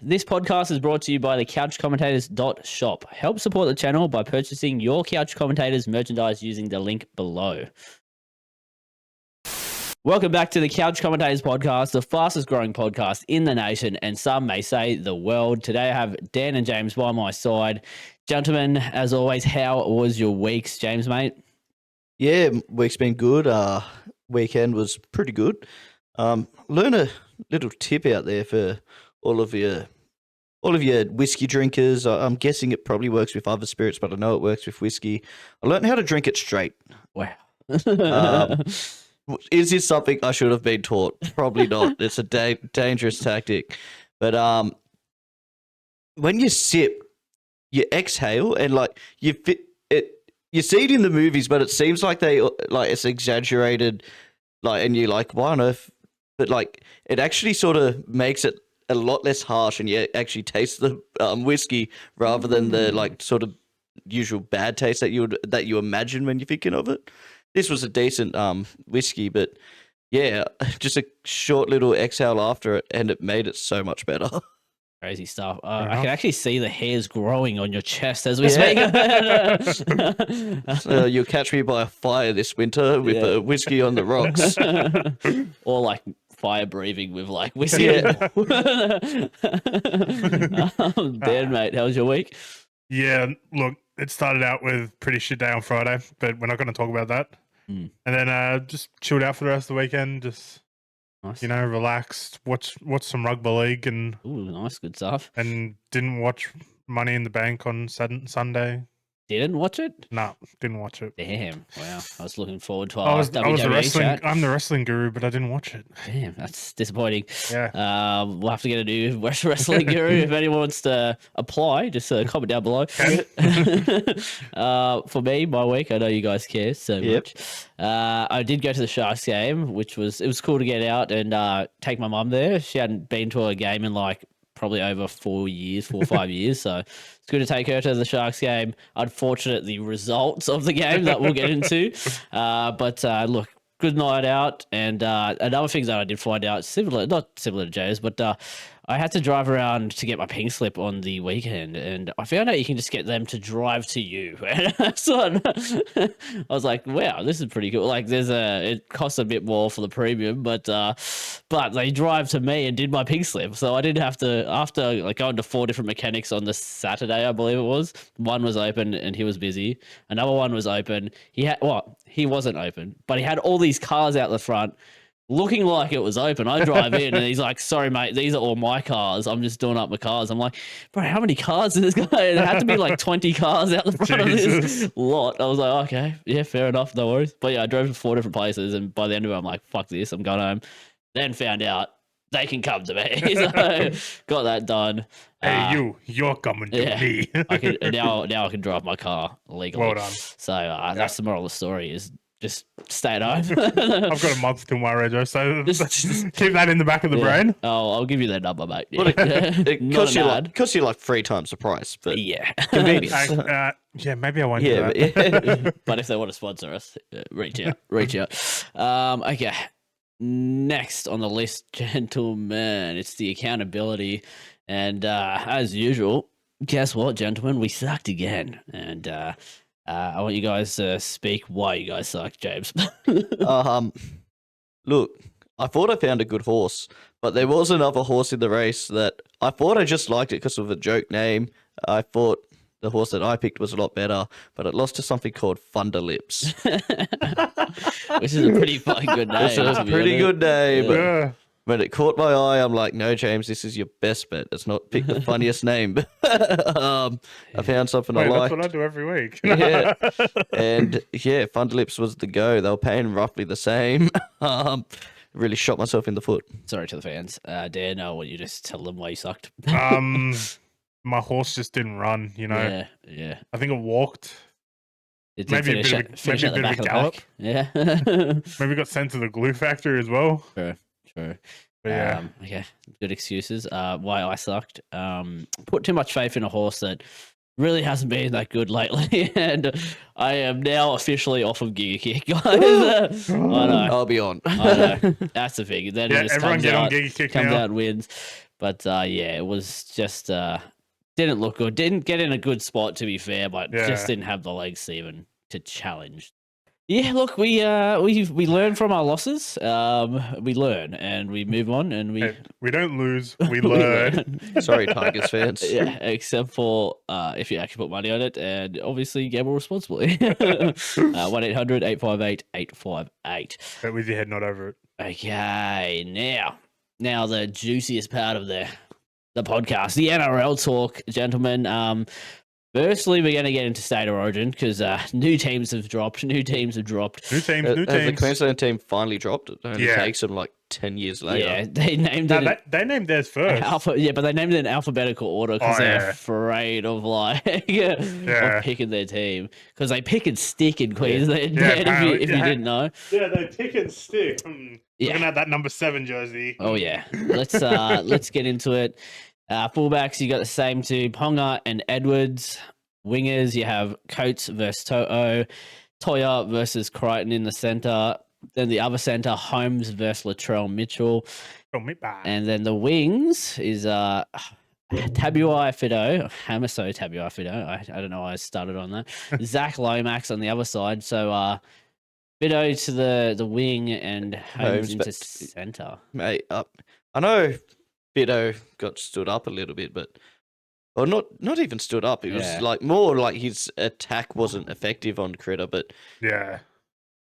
This podcast is brought to you by the couchcommentators.shop. Help support the channel by purchasing your Couch Commentators merchandise using the link below. Welcome back to the Couch Commentators podcast, the fastest growing podcast in the nation, and some may say the world. Today I have Dan and James by my side. Gentlemen, as always, how was your weeks, James, mate? Yeah, week's been good. Weekend was pretty good. Learn a little tip out there for all of your whiskey drinkers. I'm guessing it probably works with other spirits, but I know it works with whiskey. I learned how to drink it straight. Wow. Is this something I should have been taught? Probably not. It's a dangerous tactic. But when you sip, you exhale and like you fit it. You see it in the movies, but it seems like it's exaggerated. Like, and you're like, why on earth? But like, it actually sort of makes it a lot less harsh, and you actually taste the whiskey rather than the like sort of usual bad taste that you imagine when you're thinking of it. This was a decent whiskey, but yeah, just a short little exhale after it, and it made it so much better. Crazy stuff. I can actually see the hairs growing on your chest as we speak. You'll catch me by a fire this winter with a whiskey on the rocks. Or like fire breathing with like whiskey. Dan, mate, how was your week? Yeah, look, it started out with pretty shit day on Friday, but we're not going to talk about that. And then just chilled out for the rest of the weekend, just nice. Relaxed, watch some rugby league, and nice, good stuff. And didn't watch Money in the Bank on Sunday. Didn't watch it? No, didn't watch it. Damn! Wow, I was looking forward to I was WWE the wrestling. chat. I'm the wrestling guru, but I didn't watch it. Damn, that's disappointing. Yeah. We'll have to get a new wrestling guru if anyone wants to apply. Just comment down below. For me, my week, I know you guys care so much. I did go to the Sharks game, which was cool to get out and take my mum there. She hadn't been to a game in like probably over 4 or 5 years. So it's good to take her to the Sharks game. Unfortunate the results of the game that we'll get into. But look, good night out. And another thing that I did find out, not similar to Joe's, but I had to drive around to get my pink slip on the weekend, and I found out you can just get them to drive to you. And I was like, wow, this is pretty cool. Like, it costs a bit more for the premium, but they drive to me and did my pink slip. So I didn't have to, after like going to 4 different mechanics on the Saturday, I believe it was. One was open and he was busy. Another one was open. He wasn't open, but he had all these cars out the front, looking like it was open. I drive in and he's like, sorry, mate, these are all my cars. I'm just doing up my cars. I'm like, bro, how many cars is this guy? It had to be like 20 cars out the front of this lot. I was like, okay, yeah, fair enough, no worries. But yeah, I drove to 4 different places, and by the end of it, I'm like, fuck this, I'm going home. Then found out they can come to me. So got that done. Hey, you're coming to me. Now I can drive my car legally. Well done. So that's the moral of the story, is just stay at home. I've got a month till my rego, so just keep that in the back of the brain. Oh, I'll give you that number, mate. Yeah. Well, it costs you like 3 times the price, but yeah, convenience. Yeah, maybe I won't do that. Yeah. But if they want to sponsor us, reach out. Okay. Next on the list, gentlemen, it's the accountability. And as usual, guess what, gentlemen? We sucked again. And I want you guys to speak why you guys suck, James. Look, I thought I found a good horse, but there was another horse in the race that I thought I just liked it because of a joke name. I thought the horse that I picked was a lot better, but it lost to something called Thunderlips. Which is a pretty fucking good name. It's a pretty good name. Yeah. When it caught my eye, I'm like, no, James, this is your best bet. It's not pick the funniest name. I found something I liked. That's what I do every week. Yeah. And yeah, Thunderlips was the go. They were paying roughly the same. Really shot myself in the foot. Sorry to the fans. Dan, I want you to just tell them why you sucked. My horse just didn't run, Yeah. I think it walked. It Maybe a bit of a gallop. Yeah. Maybe got sent to the glue factory as well. True. But yeah. Okay. Good excuses. Why I sucked. Put too much faith in a horse that really hasn't been that good lately, and I am now officially off of Giga Kick, guys. I know. I'll be on. I know. That's the thing. Then it just everyone comes get out, on Giga Kick comes now. out and wins. But yeah, it was just didn't look good. Didn't get in a good spot, to be fair, but just didn't have the legs to even to challenge. Yeah, look, we learn from our losses. We learn and we move on, and we don't lose, we learn. Sorry, Tigers fans. Yeah, except for if you actually put money on it, and obviously gamble responsibly. 1-800-858-858. But with your head not over it. Okay, now the juiciest part of the podcast, the NRL talk, gentlemen. Firstly, we're going to get into State of Origin because new teams have dropped. New teams. Has the Queensland team finally dropped it? It only takes them like 10 years later. Yeah, they named it. They named theirs first. But they named it in alphabetical order because they're afraid of of picking their team because they pick and stick in Queensland. If you didn't know. Yeah, they pick and stick. Looking at that number 7 jersey. Oh yeah, let's get into it. Fullbacks, you got the same two, Ponga and Edwards. Wingers, you have Coates versus To'o, Toya versus Crichton in the centre. Then the other centre, Holmes versus Latrell Mitchell. And then the wings is Tabuai Fido, Hamaso Tabuai Fido. I don't know why I started on that. Zach Lomax on the other side. So Fido to the wing and Holmes into centre. Mate, I know Fido got stood up a little bit, but not even stood up. It was like more like his attack wasn't effective on Critter, but yeah.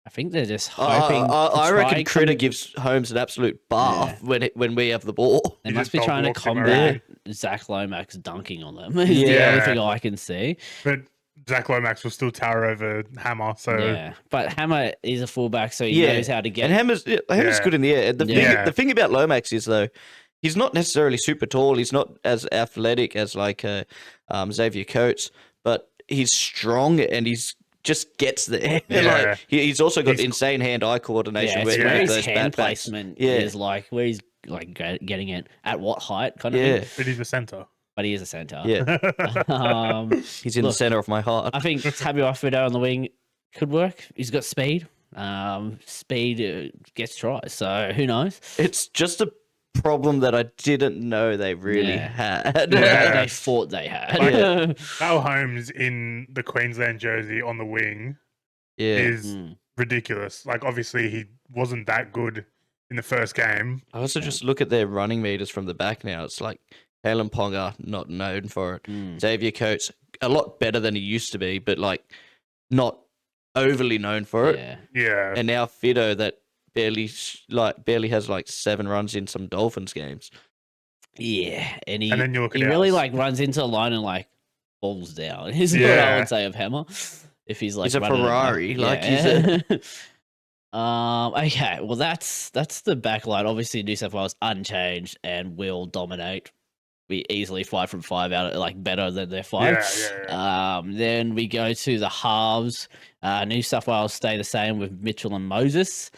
I think they're just hoping. I reckon Critter gives Holmes an absolute bath when we have the ball. They must be trying to combat Zach Lomax dunking on them. Is the only thing I can see. But Zach Lomax will still tower over Hammer. So yeah, but Hammer is a fullback, so he knows how to get. And Hammer's good in the air. The thing about Lomax is though, he's not necessarily super tall. He's not as athletic as like Xavier Coates, but he's strong and he's just gets there. Like, he's also got insane hand-eye coordination. Where his hand placement is like where he's like getting it at what height kind of thing. But he's a centre. But he is a centre. Yeah. He's in the centre of my heart. I think Tabuai Fido on the wing could work. He's got speed. Speed gets tries. So who knows? It's just a problem that I didn't know they really had. They thought they had. Al Holmes in the Queensland jersey on the wing is ridiculous. Like, obviously, he wasn't that good in the first game. I also just look at their running meters from the back now. It's like Halen Ponga, not known for it. Xavier Coates, a lot better than he used to be, but like not overly known for it. Yeah. And now Fido that barely has like 7 runs in some Dolphins games. Yeah, and then you look at really like runs into a line and like falls down. Is what I would say of Hammer. If he's like he's a Ferrari, he's a. Okay, well that's the back line. Obviously, New South Wales unchanged and will dominate. We easily 5 from 5 out of like better than their 5. Then we go to the halves. New South Wales stay the same with Mitchell and Moses.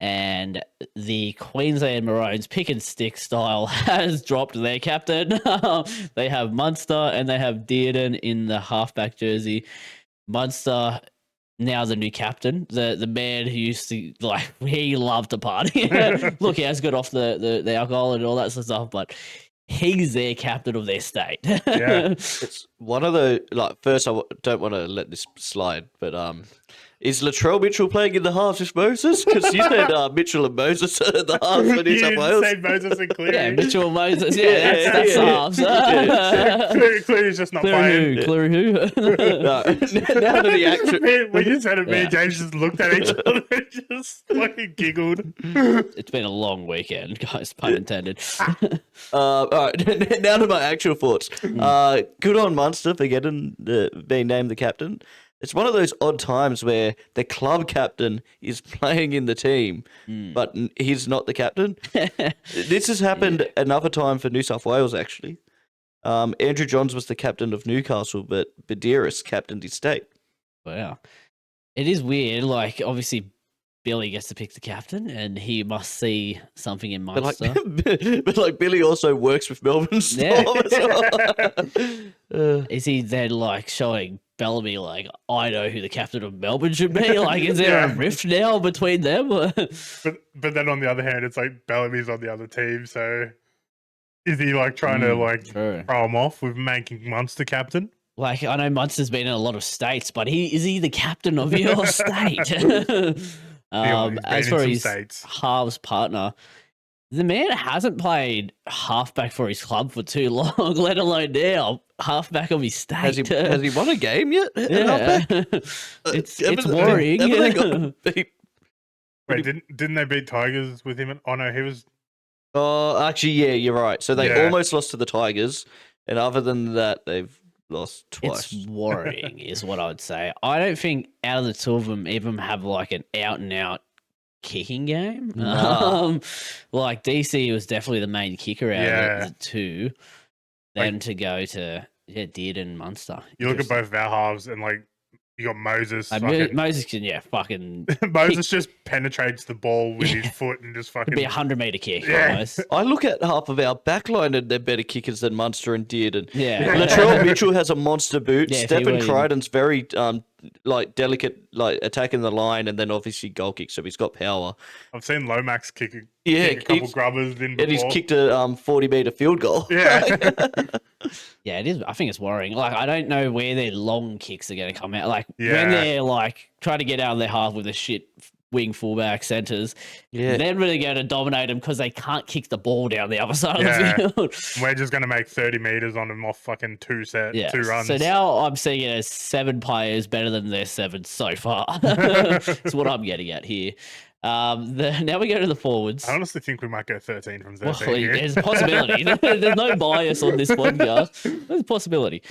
And the Queensland Maroons pick and stick style has dropped their captain. They have Munster and they have Dearden in the halfback jersey. Munster now the new captain, the man who used to he loved to party. Look, he has got off the alcohol and all that sort of stuff, but he's their captain of their state. It's one of the first. I don't want to let this slide, but is Latrell Mitchell playing in the halves with Moses? Because you said Mitchell and Moses are the halves for New South Wales. Say Moses and Cleary. Yeah, Mitchell and Moses. Yeah, that's the halves. Cleary's just not playing. Cleary who? No, now to the actual. When you said it, me and James just looked at each other and just fucking giggled. It's been a long weekend, guys. Pun intended. All right, now to my actual thoughts. Good on Munster for being named the captain. It's one of those odd times where the club captain is playing in the team, but he's not the captain. This has happened another time for New South Wales, actually. Andrew Johns was the captain of Newcastle, but Badiris captained his state. Wow. It is weird. Like, obviously, Billy gets to pick the captain, and he must see something in Munster. But Billy also works with Melbourne Storm as well. Is he then showing Bellamy I know who the captain of Melbourne should be? Is there a rift now between them? But then on the other hand, it's Bellamy's on the other team, so Is he like trying to like true. throw him off with making Munster captain? Like, I know Munster's been in a lot of states, but is he the captain of your state? As for his states. halves partner, the man hasn't played halfback for his club for too long, let alone now halfback of his state. Has he won a game yet? Yeah. It's worrying. Wait, didn't they beat Tigers with him? Oh no, he was. Oh, actually, yeah, you're right. So they almost lost to the Tigers, and other than that, they've lost twice. It's worrying, is what I would say. I don't think out of the two of them even have like an out and out kicking game. Nah. Like DC was definitely the main kicker out of the two. Then to go to Dearden and Munster. You look at both of our halves and like you got Moses. Moses can fucking Moses just penetrates the ball with his foot and just fucking. It'd be 100-meter kick. Yeah. I look at half of our backline and they're better kickers than Munster and Dearden. Yeah. Latrell Mitchell has a monster boot. Yeah, Stephen Crichton's very like delicate, like attacking the line, and then obviously goal kick, so he's got power. I've seen Lomax kick a couple grubbers in before. And he's kicked a 40-meter field goal. Yeah. Yeah, it is. I think it's worrying. Like, I don't know where their long kicks are going to come out. Like, when they're like trying to get out of their half with the shit wing fullback centers, then we're going to dominate them because they can't kick the ball down the other side of the field. We're just going to make 30 meters on them off fucking two runs. So now I'm seeing it as 7 players better than their 7 so far. That's what I'm getting at here. Now we go to the forwards. I honestly think we might go 13 from 13. Well, there's a possibility. There's no bias on this podcast. There's a possibility.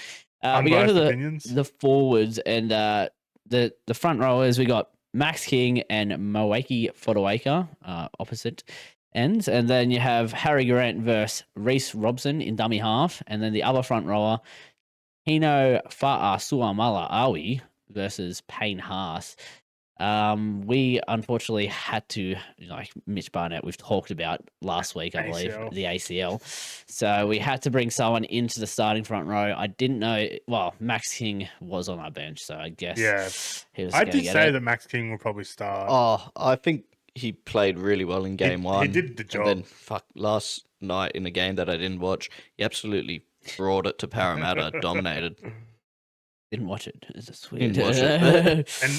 We go to the forwards and the front rowers. We got Max King and Moeki Fotuaika, opposite ends. And then you have Harry Grant versus Reece Robson in dummy half. And then the other front rower, Hino Fa'asuamala Awi versus Payne Haas. We unfortunately had to, like Mitch Barnett, we've talked about last week, I believe, the ACL. So we had to bring someone into the starting front row. I didn't know, well, Max King was on our bench, so I guess he was. I did say that Max King will probably start. Oh, I think he played really well in game one. He did the job. And then, last night in a game that I didn't watch, he absolutely brought it to Parramatta, dominated. Didn't watch it. It's just weird. Didn't watch it. And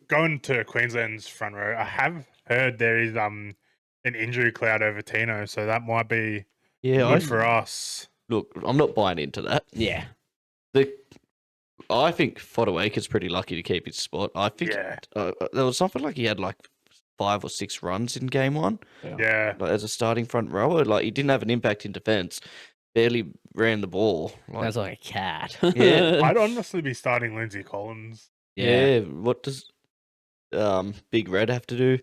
going to Queensland's front row, I have heard there is an injury cloud over Tino, so that might be good for us. Look, I'm not buying into that. Yeah. I think Fotuaika's pretty lucky to keep his spot. I think there was something like he had like 5 or 6 runs in game one. Yeah. Like, as a starting front rower, like he didn't have an impact in defence. Barely ran the ball. That's like a cat. Yeah. I'd honestly be starting Lindsay Collins. Yeah. What does Big Red have to do?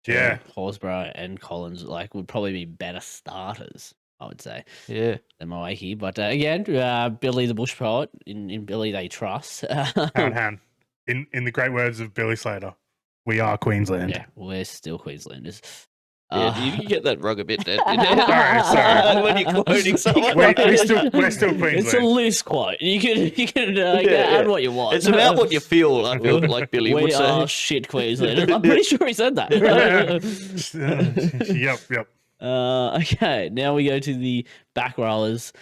Yeah. Horsburgh and Collins would probably be better starters, I would say. Yeah. Than Moeki. But again, Billy the Bush Poet, in Billy they trust. Han. In the great words of Billy Slater, we are Queensland. Yeah, we're still Queenslanders. Yeah, you get that rug a bit dead. Sorry. When you're quoting someone. We're still Queensland. It's a loose quote. You can add what you want. It's about what you feel, I feel like Billy would say. We are shit Queenslanders. I'm pretty sure he said that. Yep. Okay, now we go to the back rollers.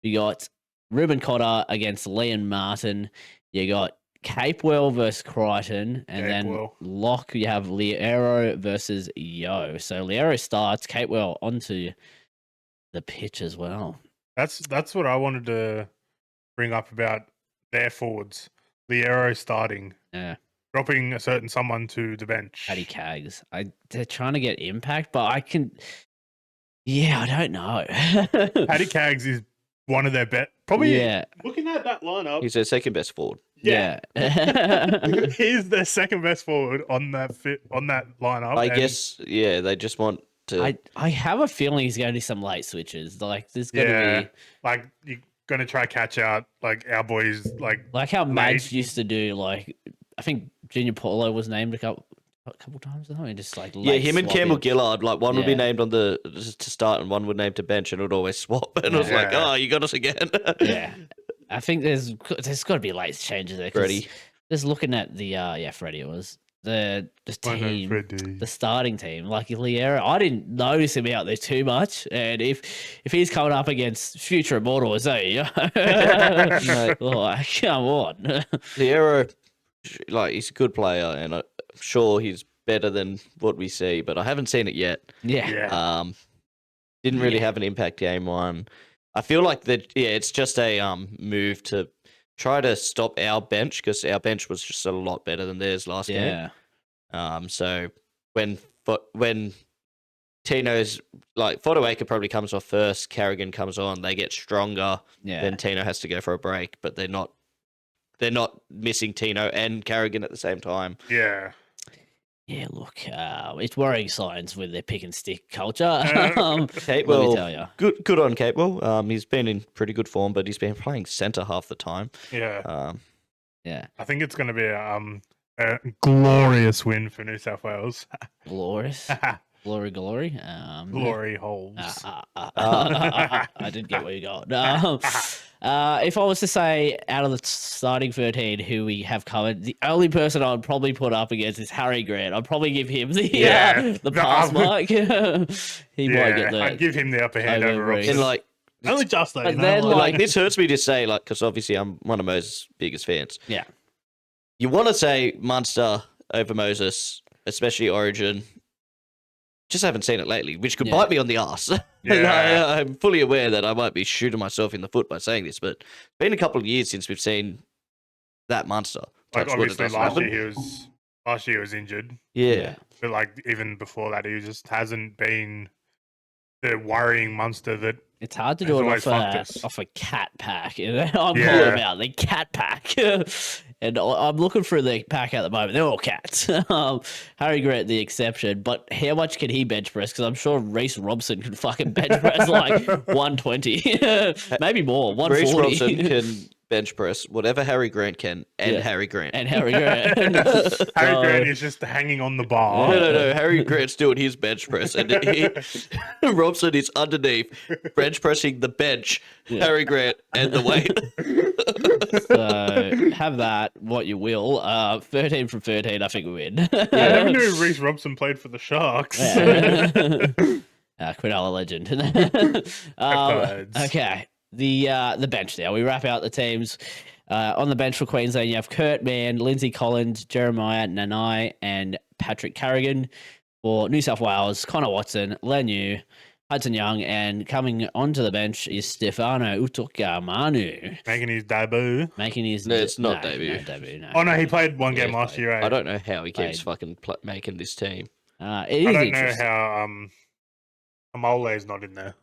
We got Ruben Cotter against Liam Martin. You got Capewell versus Crichton, and then lock you have Liero versus Yo. So Liero starts, Capewell onto the pitch as well. That's what I wanted to bring up about their forwards. Liero starting, dropping a certain someone to the bench. Paddy Cags. They're trying to get impact, but I can. Yeah, I don't know. Paddy Cags is one of their best. Probably. Yeah. Looking at that lineup, he's their second best forward. Yeah. He's their second best forward on that lineup. I guess, they just want to. I have a feeling he's going to do some late switches. Like, there's going to be. Like, you're going to try catch out, like, our boys, like how Madge used to do, like, I think Junior Paulo was named a couple times, though, and just like him and Campbell Gillard, like one would be named on the to start and one would name to bench, and it would always swap. And it was like, oh, you got us again. Yeah. I think there's got to be late changes there. Freddie. Just looking at the Freddie, it was the Why not team, Freddie? the starting team. Like Liera, I didn't notice him out there too much. And if he's coming up against future immortals, like, come on. Liero, like, he's a good player, and I'm sure he's better than what we see, but I haven't seen it yet. Yeah. Didn't really have an impact game one. I feel like that. Yeah, it's just a move to try to stop our bench, because our bench was just a lot better than theirs last game. So when Tino's like Fodawaker probably comes off first, Carrigan comes on, they get stronger. Then Tino has to go for a break, but they're not missing Tino and Carrigan at the same time. Yeah. Yeah, look, it's worrying signs with their pick and stick culture. Capewell, let me tell you. Good on Capewell. He's been in pretty good form, but he's been playing centre half the time. Yeah. Yeah. I think it's going to be a glorious win for New South Wales. Glorious. Glory. Glory holes. I didn't get where you got. If I was to say out of the starting 13 who we have covered, the only person I would probably put up against is Harry Grant. I'd probably give him the pass mark. He might get the. I'd give him the upper hand over Robson. And like, only just though. But then, this hurts me to say, like, because obviously I'm one of Moses' biggest fans. Yeah. You want to say Munster over Moses, especially Origin. Just haven't seen it lately, which could bite me on the ass. Yeah. I'm fully aware that I might be shooting myself in the foot by saying this, but it's been a couple of years since we've seen that Munster. Like obviously last year he was injured. Yeah. But like even before that, he just hasn't been the worrying Munster that. It's hard to do it off a cat pack. You know? I'm all about the cat pack. And I'm looking for the pack at the moment. They're all cats. Harry Grant, the exception. But how much can he bench press? Because I'm sure Reece Robson can fucking bench press like 120. Maybe more, 140. Reece Robson can bench press whatever Harry Grant can, and Harry Grant. Harry Grant. Harry Grant is just hanging on the bar. No. Harry Grant's doing his bench press, and Robson is underneath bench pressing the bench, Harry Grant, and the weight. So have that, what you will. 13 from 13, I think we win. I never knew Reece Robson played for the Sharks. Quinella legend. Okay. The bench now. We wrap out the teams. On the bench for Queensland, you have Kurt Mann, Lindsay Collins, Jeremiah Nanai, and Patrick Carrigan. For New South Wales, Connor Watson, Lenu, Hudson Young, and coming onto the bench is Stefano Utoikamanu. Making his debut. No, it's not debut. No debut, no. Oh, no, he played one game last year, eh? I don't know how he keeps fucking making this team. It is I don't know how Amole's not in there.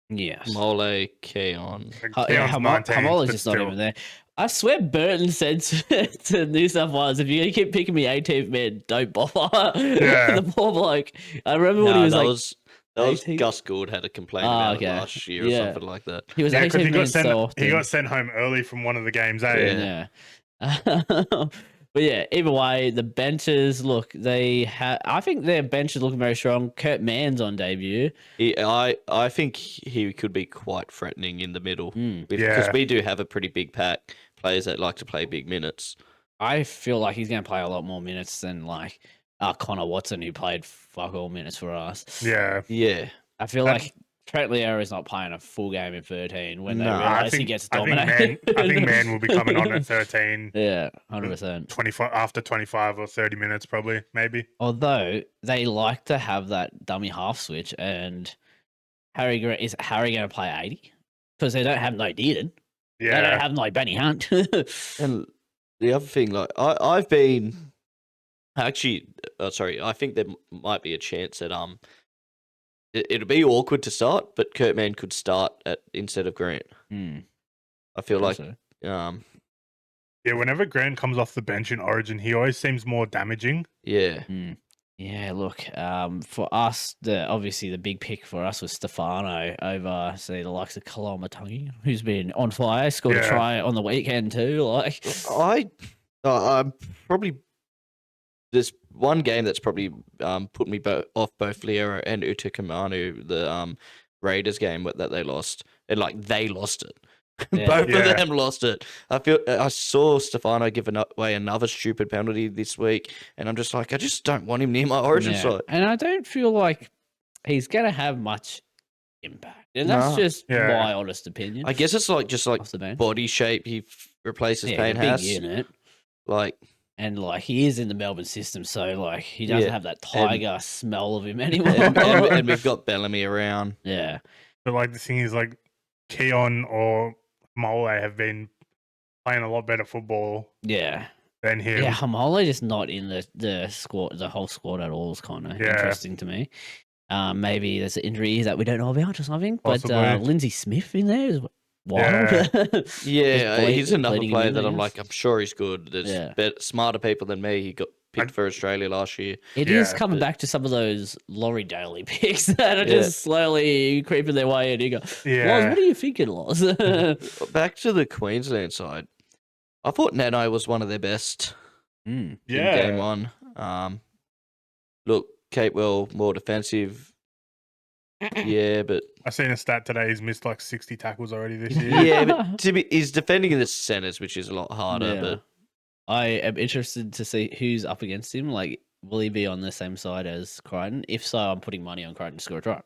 Yes. Mole, Keon. Hamola's just not even there. I swear Burton said to New South Wales, if you're going to keep picking me 18th man, don't bother. Yeah. The poor bloke. I remember when he was that was Gus Gould had a complaint about it last year or something like that. He was 18 minutes so often. He got sent home early from one of the games, eh? Yeah. But yeah, either way, the benches look. I think their bench is looking very strong. Kurt Mann's on debut. I think he could be quite threatening in the middle because we do have a pretty big pack. Players that like to play big minutes. I feel like he's going to play a lot more minutes than like Connor Watson, who played fuck all minutes for us. Yeah. I feel like Trent Liera is not playing a full game in 13 when they realise he gets dominated. I think Mann will be coming on at 13. Yeah, 100%. 25 after 25 or 30 minutes, probably, maybe. Although they like to have that dummy half switch, and is Harry going to play 80? Because they don't have no Dearden. Yeah. They don't have no Benny Hunt. And the other thing, like I've been actually, I think there might be a chance that it'd be awkward to start, but Kurt Mann could start instead of Grant. I feel like so. Whenever Grant comes off the bench in Origin, he always seems more damaging. Yeah. Yeah, look, for us, obviously the big pick for us was Stefano over, the likes of Kalamatangi, who's been on fire, scored a try on the weekend too. Like, I'm probably there's one game that's probably put me off both Liera and Utoikamanu, the Raiders game that they lost, and like they lost it. Both of them lost it. I saw Stefano give away another stupid penalty this week, and I'm just like, I just don't want him near my Origin side. And I don't feel like he's gonna have much impact, and that's just my honest opinion. I guess it's just like body shape. He replaces Payne Haas. Big unit, and he is in the Melbourne system, so he doesn't have that tiger smell of him anymore. and we've got Bellamy around. Yeah, but the thing is, Keon or Mole have been playing a lot better football. Yeah. Than him. Yeah, Hamole just not in the squad, the whole squad at all is kind of interesting to me. Maybe there's an injury that we don't know about or something. Possibly. But Lindsay Smith in there is wild. Yeah, he's another player that I'm sure he's good. There's smarter people than me. He got picked for Australia last year. It is coming back to some of those Laurie Daly picks that are just slowly creeping their way in. You go, Loz, what are you thinking, Loz? Back to the Queensland side. I thought Nano was one of their best in game one. Look, Capewell, more defensive. Yeah, but... I seen a stat today. He's missed 60 tackles already this year. Yeah, but he's defending in the centres, which is a lot harder. But I am interested to see who's up against him. Will he be on the same side as Crichton? If so, I'm putting money on Crichton to score a try.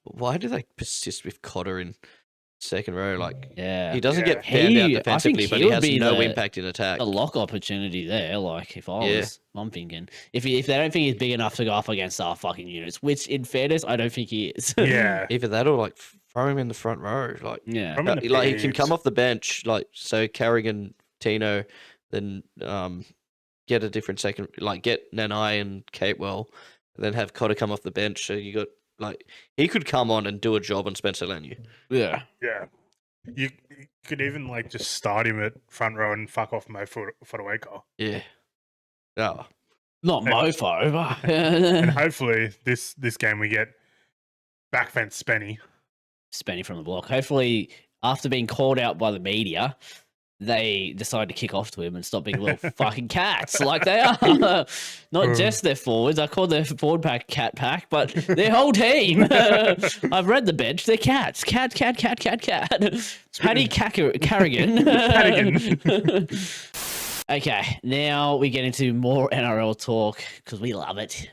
Why do they persist with Cotter in second row? He doesn't get found out defensively, but he has no impact in attack. A lock opportunity there. If I was, I'm thinking if they don't think he's big enough to go up against our fucking units, which in fairness, I don't think he is. Yeah, either that or throw him in the front row. He can come off the bench, so Carrigan, Tino, then get a different second, get Nanai and Capewell, and then have Cotter come off the bench. So you got. He could come on and do a job on Spencer Lenu. Yeah. Yeah. You could even, just start him at front row and fuck off Mo Fotuaika. Yeah. Oh. Not Mofo, but... and hopefully this game we get back fence Spenny. Spenny from the block. Hopefully, after being called out by the media... they decide to kick off to him and stop being little fucking cats like they are. Not just their forwards. I call their forward pack cat pack, but their whole team. I've read the bench. They're cats. Cat. Paddy Carrigan. Okay, now we get into more NRL talk because we love it.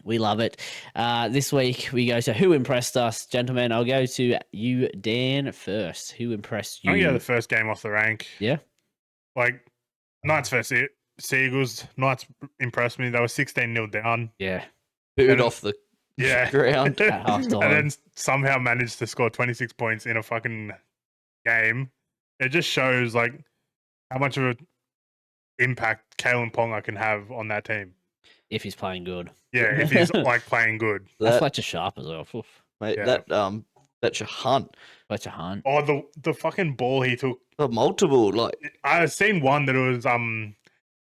This week we go to who impressed us. Gentlemen, I'll go to you, Dan, first. Who impressed you? Oh, yeah, the first game off the rank. Yeah. Knights versus Seagulls. Knights impressed me. They were 16-0 down. Yeah. Booted off the ground at halftime. And then somehow managed to score 26 points in a fucking game. It just shows, how much of an impact Kalen Ponga can have on that team. If he's playing good. Yeah, if he's, playing good. That's Fletcher Sharp as well. Mate, that's your hunt. Fletcher Hunt. Oh, the fucking ball he took. Multiple, I've seen one that it was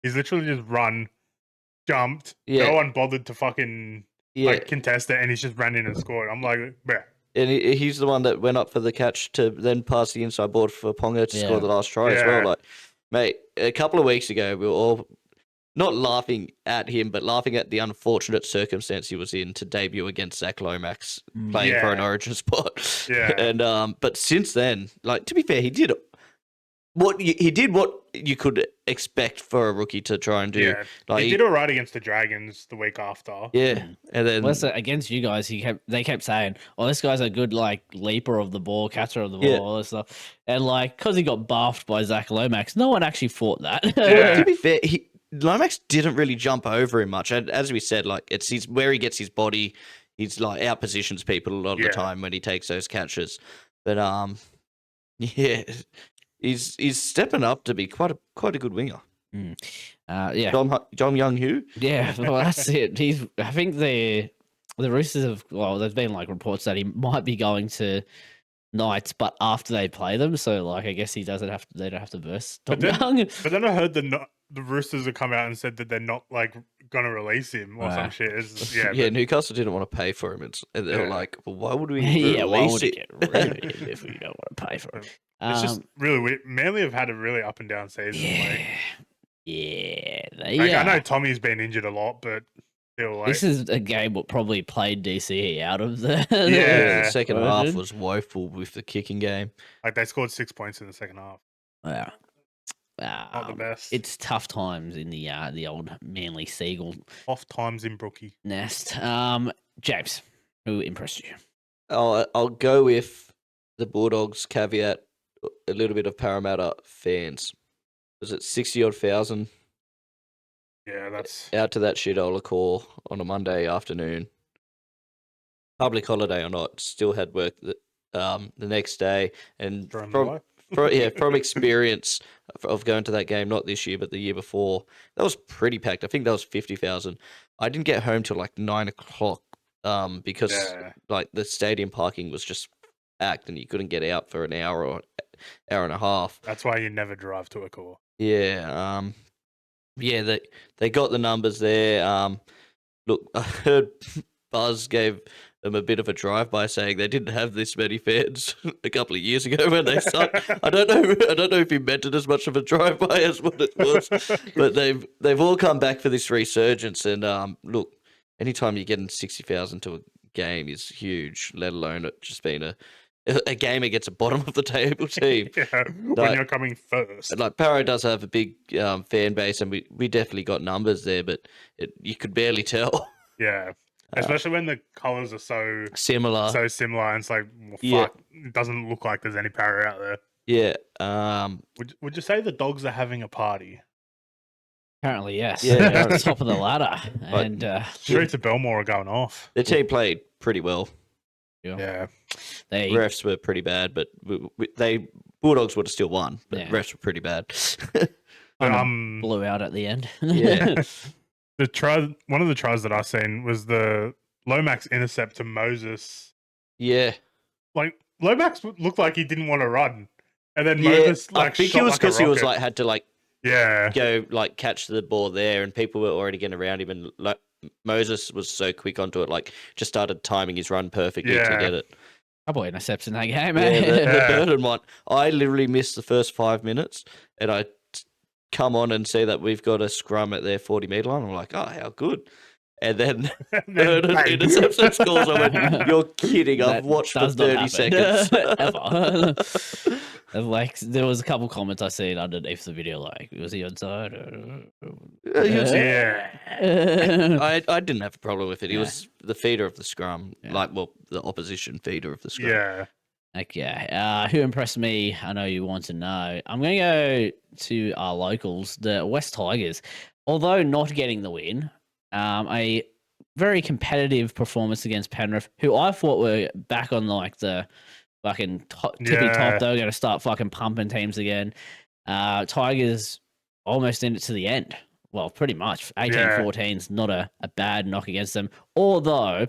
he's literally just run, jumped, no one bothered to fucking contest it, and he's just ran in and scored. I'm like, yeah. And he's the one that went up for the catch to then pass the inside board for Ponga to score the last try as well. Mate, a couple of weeks ago we were all not laughing at him, but laughing at the unfortunate circumstance he was in to debut against Zach Lomax playing for an Origin spot. Yeah. And but since then, to be fair, he did what you could expect for a rookie to try and do. Yeah. He did all right against the Dragons the week after. Yeah. And then against you guys, they kept saying, "Oh, this guy's a good leaper of the ball, catcher of the ball, all this stuff." And because he got buffed by Zach Lomax, no one actually fought that. To be fair, Lomax didn't really jump over him much. And as we said, it's where he gets his body. He's out positions people a lot of the time when he takes those catches. But he's stepping up to be quite a good winger. John Young Hu. Yeah, well, that's it. I think the Roosters have. Well, there's been reports that he might be going to Knights, but after they play them, so I guess he doesn't have to. They don't have to verse Tom Young. But then I heard the Roosters have come out and said that they're not gonna release him or some shit. Newcastle didn't want to pay for him, and they were like, "Well, why would we why would it? Get rid of him if we don't want to pay for him?" It's just really weird. Manly have had a really up and down season. I know Tommy's been injured a lot, but Still, like, This is a game that probably played DC out of the Yeah. The second half version. was woeful with the kicking game. like they scored 6 points in the second half. Yeah. Not the best. It's tough times in the old Manly Seagull Off times in Brookie. nest. James, who impressed you? I'll go with the Bulldogs caveat, a little bit of Parramatta fans. Was it 60 odd thousand Yeah, that's out to that shithole call on a Monday afternoon? Public holiday or not, still had work the next day. And Drone from life. from experience of going to that game, not this year but the year before, that was pretty packed. I think that was 50,000. I didn't get home till like 9 o'clock because Yeah. like the stadium parking was just packed and you couldn't get out for an hour or hour and a half. That's why you never drive to a call. Yeah, yeah, they got the numbers there. Look, I heard Buzz gave them a bit of a drive by saying they didn't have this many fans a couple of years ago when they started. I don't know if he meant it as much of a drive by as what it was, but they've all come back for this resurgence. And look, anytime you're getting 60,000 to a game is huge, let alone it just being a game against a bottom of the table team. Yeah, when Like- you're coming first. Like Parra does have a big fan base, and we definitely got numbers there, but you could barely tell. Yeah, especially when the colors are so Similar, similar, and it's like, well, Yeah. fuck, it doesn't look like there's any para out there. yeah. Would you say the dogs are having a party? Apparently, yes. Yeah. They're at the top of the ladder, But- and Streets of Belmore are going off. The team played pretty well. Yeah, they Refs were pretty bad, but Bulldogs would have still won. But Yeah. refs were pretty bad. but, Kinda blew out at the end. Yeah. the try, one of the tries that I seen was the Lomax intercept to Moses. Yeah, Like Lomax looked like he didn't want to run, and then yeah. Moses I like think shot it was like a because he was rocket. like had to like Yeah, go like catch the ball there, and people were already getting around him, and like Moses was so quick onto it, like just started timing his run perfectly to Yeah. get it. Couple of intercepts in that game, Yeah, the, man. the Yeah. Burton one. I literally missed the first 5 minutes, and I come on and see that we've got a scrum at their 40-meter line. I'm like, oh, how good! And then And then Burton bang. intercepts and scores. I went, you're kidding! I've That watched for does not 30 happen. seconds. Ever. And, like, there was a couple comments I seen underneath the video, like, was he onside? Yeah. I didn't have a problem with it. He Yeah. was the feeder of the scrum, Yeah. the opposition feeder of the scrum. Yeah, Okay. Who impressed me? I know you want to know. I'm going to go to our locals, the West Tigers. Although not getting the win, a very competitive performance against Penrith, who I thought were back on like the fucking tippy Yeah. top. They were going to start fucking pumping teams again. Tigers almost in it to the end. Well, pretty much. 18-14 is not a bad knock against them. Although,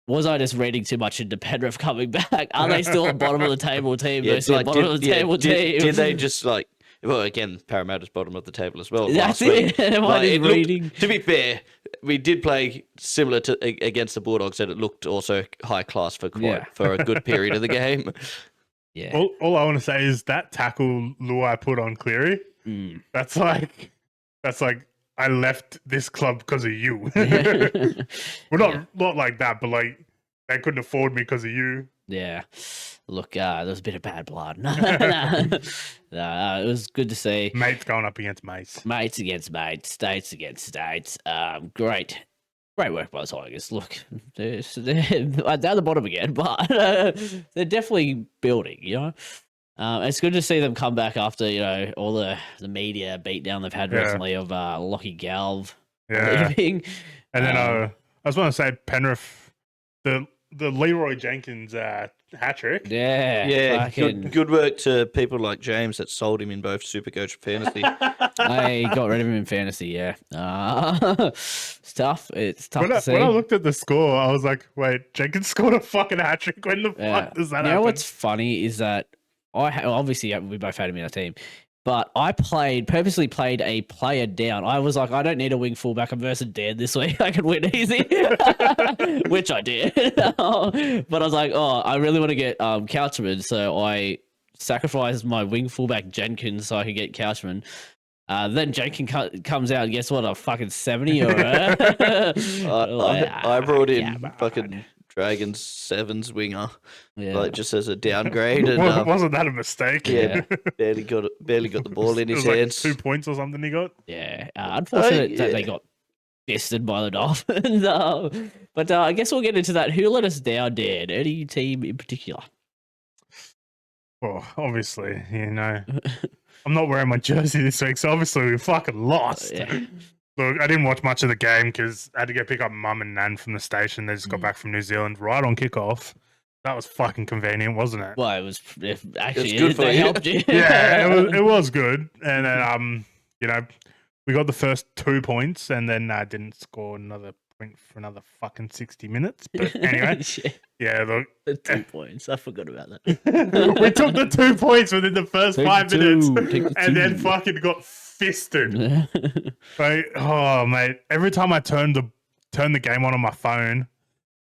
was I just reading too much into Penrith coming back? Are they still a bottom of the table team? Yeah, versus a bottom of the table team. did they just like? Well, again, Parramatta's bottom of the table as well. That's last week. it. Am I Like, just it looked- reading? To be fair, we did play similar to against the Bulldogs, and it looked also high class for Yeah. for a good period of the game. Yeah. all I want to say is that tackle Luai put on Cleary. Mm. That's like I left this club because of you. Well, not like that, but like they couldn't afford me because of you. Yeah. Look, there was a bit of bad blood. It was good to see. Mates going up against mates. Mates against mates, states against states. Great work by the Tigers. Look, they're down the bottom again, but they're definitely building, you know? It's good to see them come back after, you know, all the media beatdown they've had Yeah. recently of Lockie Galv Yeah. leaving. And then Um, I just want to say Penrith, the Leroy Jenkins hat trick. Yeah. Yeah, fucking- good work to people like James that sold him in both Supercoach and Fantasy. I got rid of him in fantasy, yeah. It's tough. It's tough When to see. I looked at the score, I was like, wait, Jenkins scored a fucking hat trick. When the fuck does that You know happen? what's funny is that obviously we both had him in our team, but I purposely played a player down. I was like, I don't need a wing fullback. I'm versus Dan this week. I can win easy, which I did. But I was like, oh, I really want to get Couchman, so I sacrificed my wing fullback Jenkins so I could get Couchman. Then Jenkins comes out and guess what? A fucking 70 or I brought in fucking Dragon's Sevens winger, like just as a downgrade, and wasn't that a mistake? Yeah, barely got the ball in his hands. Like 2 points or something he got. Yeah, unfortunate that they got bested by the Dolphins. But I guess we'll get into that. Who let us down, Dan? Any team in particular? Well, obviously, I'm not wearing my jersey this week, so obviously we fucking lost. Look, I didn't watch much of the game because I had to go pick up Mum and Nan from the station. They just got back from New Zealand right on kickoff. That was fucking convenient, wasn't it? Well, it was actually good for they you. helped you. Yeah, it was good. And then we got the first 2 points, and then didn't score another point for another fucking 60 minutes. But anyway, yeah, look, the 2 points. I forgot about that. we took the 2 points within the first 5 minutes, and then fucking got fisted. Like, oh mate, every time I turn the game on my phone,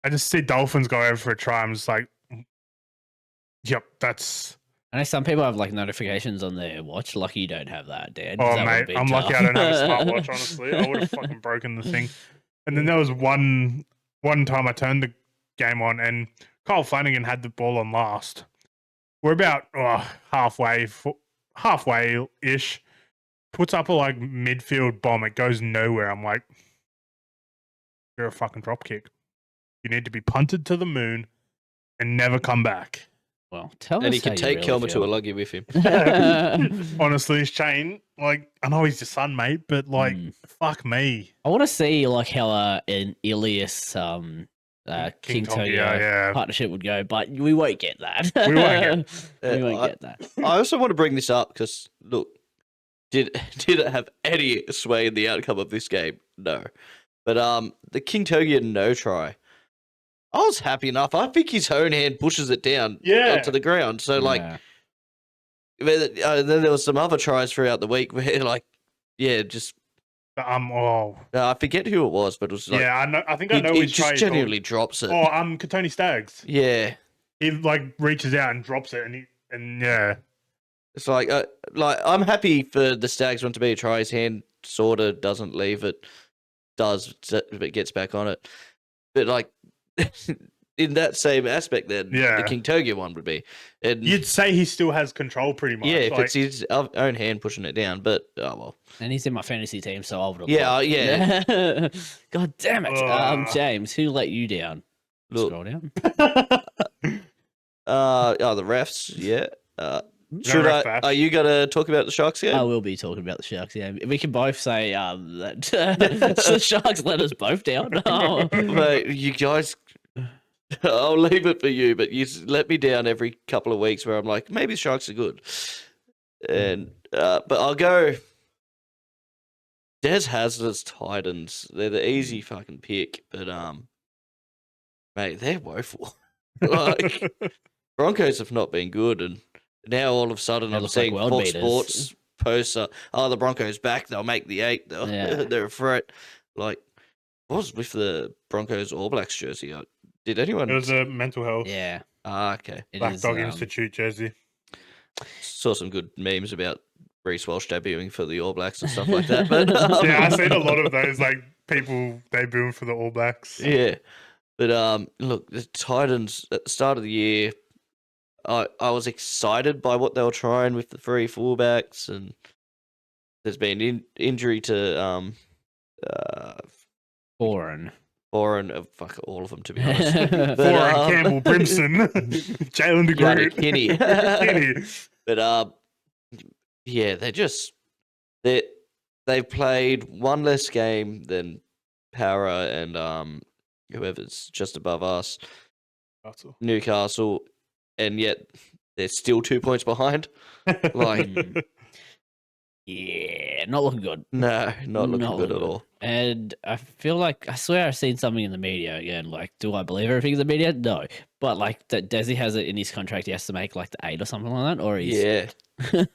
I just see Dolphins go over for a try. I'm just like, yep, that's. I know some people have like notifications on their watch. Lucky you don't have that, Dan. Oh that mate, I'm lucky I don't have a smartwatch. Honestly, I would have fucking broken the thing. And then there was one time I turned the game on, and Kyle Flanagan had the ball on last. We're about halfway-ish. Puts up a like midfield bomb. It goes nowhere. I'm like, you're a fucking drop kick. You need to be punted to the moon and never come back. Well, tell us. And he can take really Kelma to a luggy with him. Honestly, Shane, like, I know he's your son, mate, but like, fuck me. I want to see like how an Ilias King Togia partnership would go, but we won't get that. We won't get that. I also want to bring this up because look, did it have any sway in the outcome of this game? No, but the King Togia no try. I was happy enough. I think his own hand pushes it down onto the ground. So, like, then there was some other tries throughout the week where, like, just... I forget who it was, but it was like... Yeah, I know. I think I know which try. He just genuinely drops it. Oh, Katoni Staggs. Yeah. He, like, reaches out and drops it, and yeah. It's like I'm happy for the Stags one to be a try. His hand sort of doesn't leave it. Does, but gets back on it. But, like... in that same aspect, then the King Togia one would be. And you'd say he still has control pretty much. Yeah, if it's his own hand pushing it down, but oh well. And he's in my fantasy team, so I would have. Yeah. God damn it, James, who let you down? Look. Scroll down. The refs. Yeah. Are you gonna talk about the Sharks game? I will be talking about the Sharks game. We can both say that the Sharks let us both down. Mate, you guys, I'll leave it for you, but you let me down every couple of weeks where I'm like, maybe the Sharks are good, and but I'll go. Des Hasler's Titans. They're the easy fucking pick, but mate, they're woeful. Like Broncos have not been good, and now all of a sudden I'm seeing like Fox Sports posts, the Broncos back, they'll make the 8, they're a threat. Like, what was with the Broncos All Blacks jersey? Did anyone... It was a mental health. Yeah. Okay. Black Dog Institute jersey. Saw some good memes about Reece Walsh debuting for the All Blacks and stuff like that. But yeah, I've seen a lot of those, like, people debuting for the All Blacks. Yeah. But look, the Titans, at the start of the year... I was excited by what they were trying with the three fullbacks, and there's been injury to Foreign, fuck all of them to be honest. Foreign, Campbell, Brimson, Jalen de Groot, Kinney. But they've played one less game than Para and whoever's just above us, Newcastle. And yet they're still 2 points behind. Like, yeah, not looking good. No, not looking good at all. And I feel like, I swear I've seen something in the media again. Like, do I believe everything in the media? No. But like that Desi has it in his contract, he has to make like the 8 or something like that. Or he's well,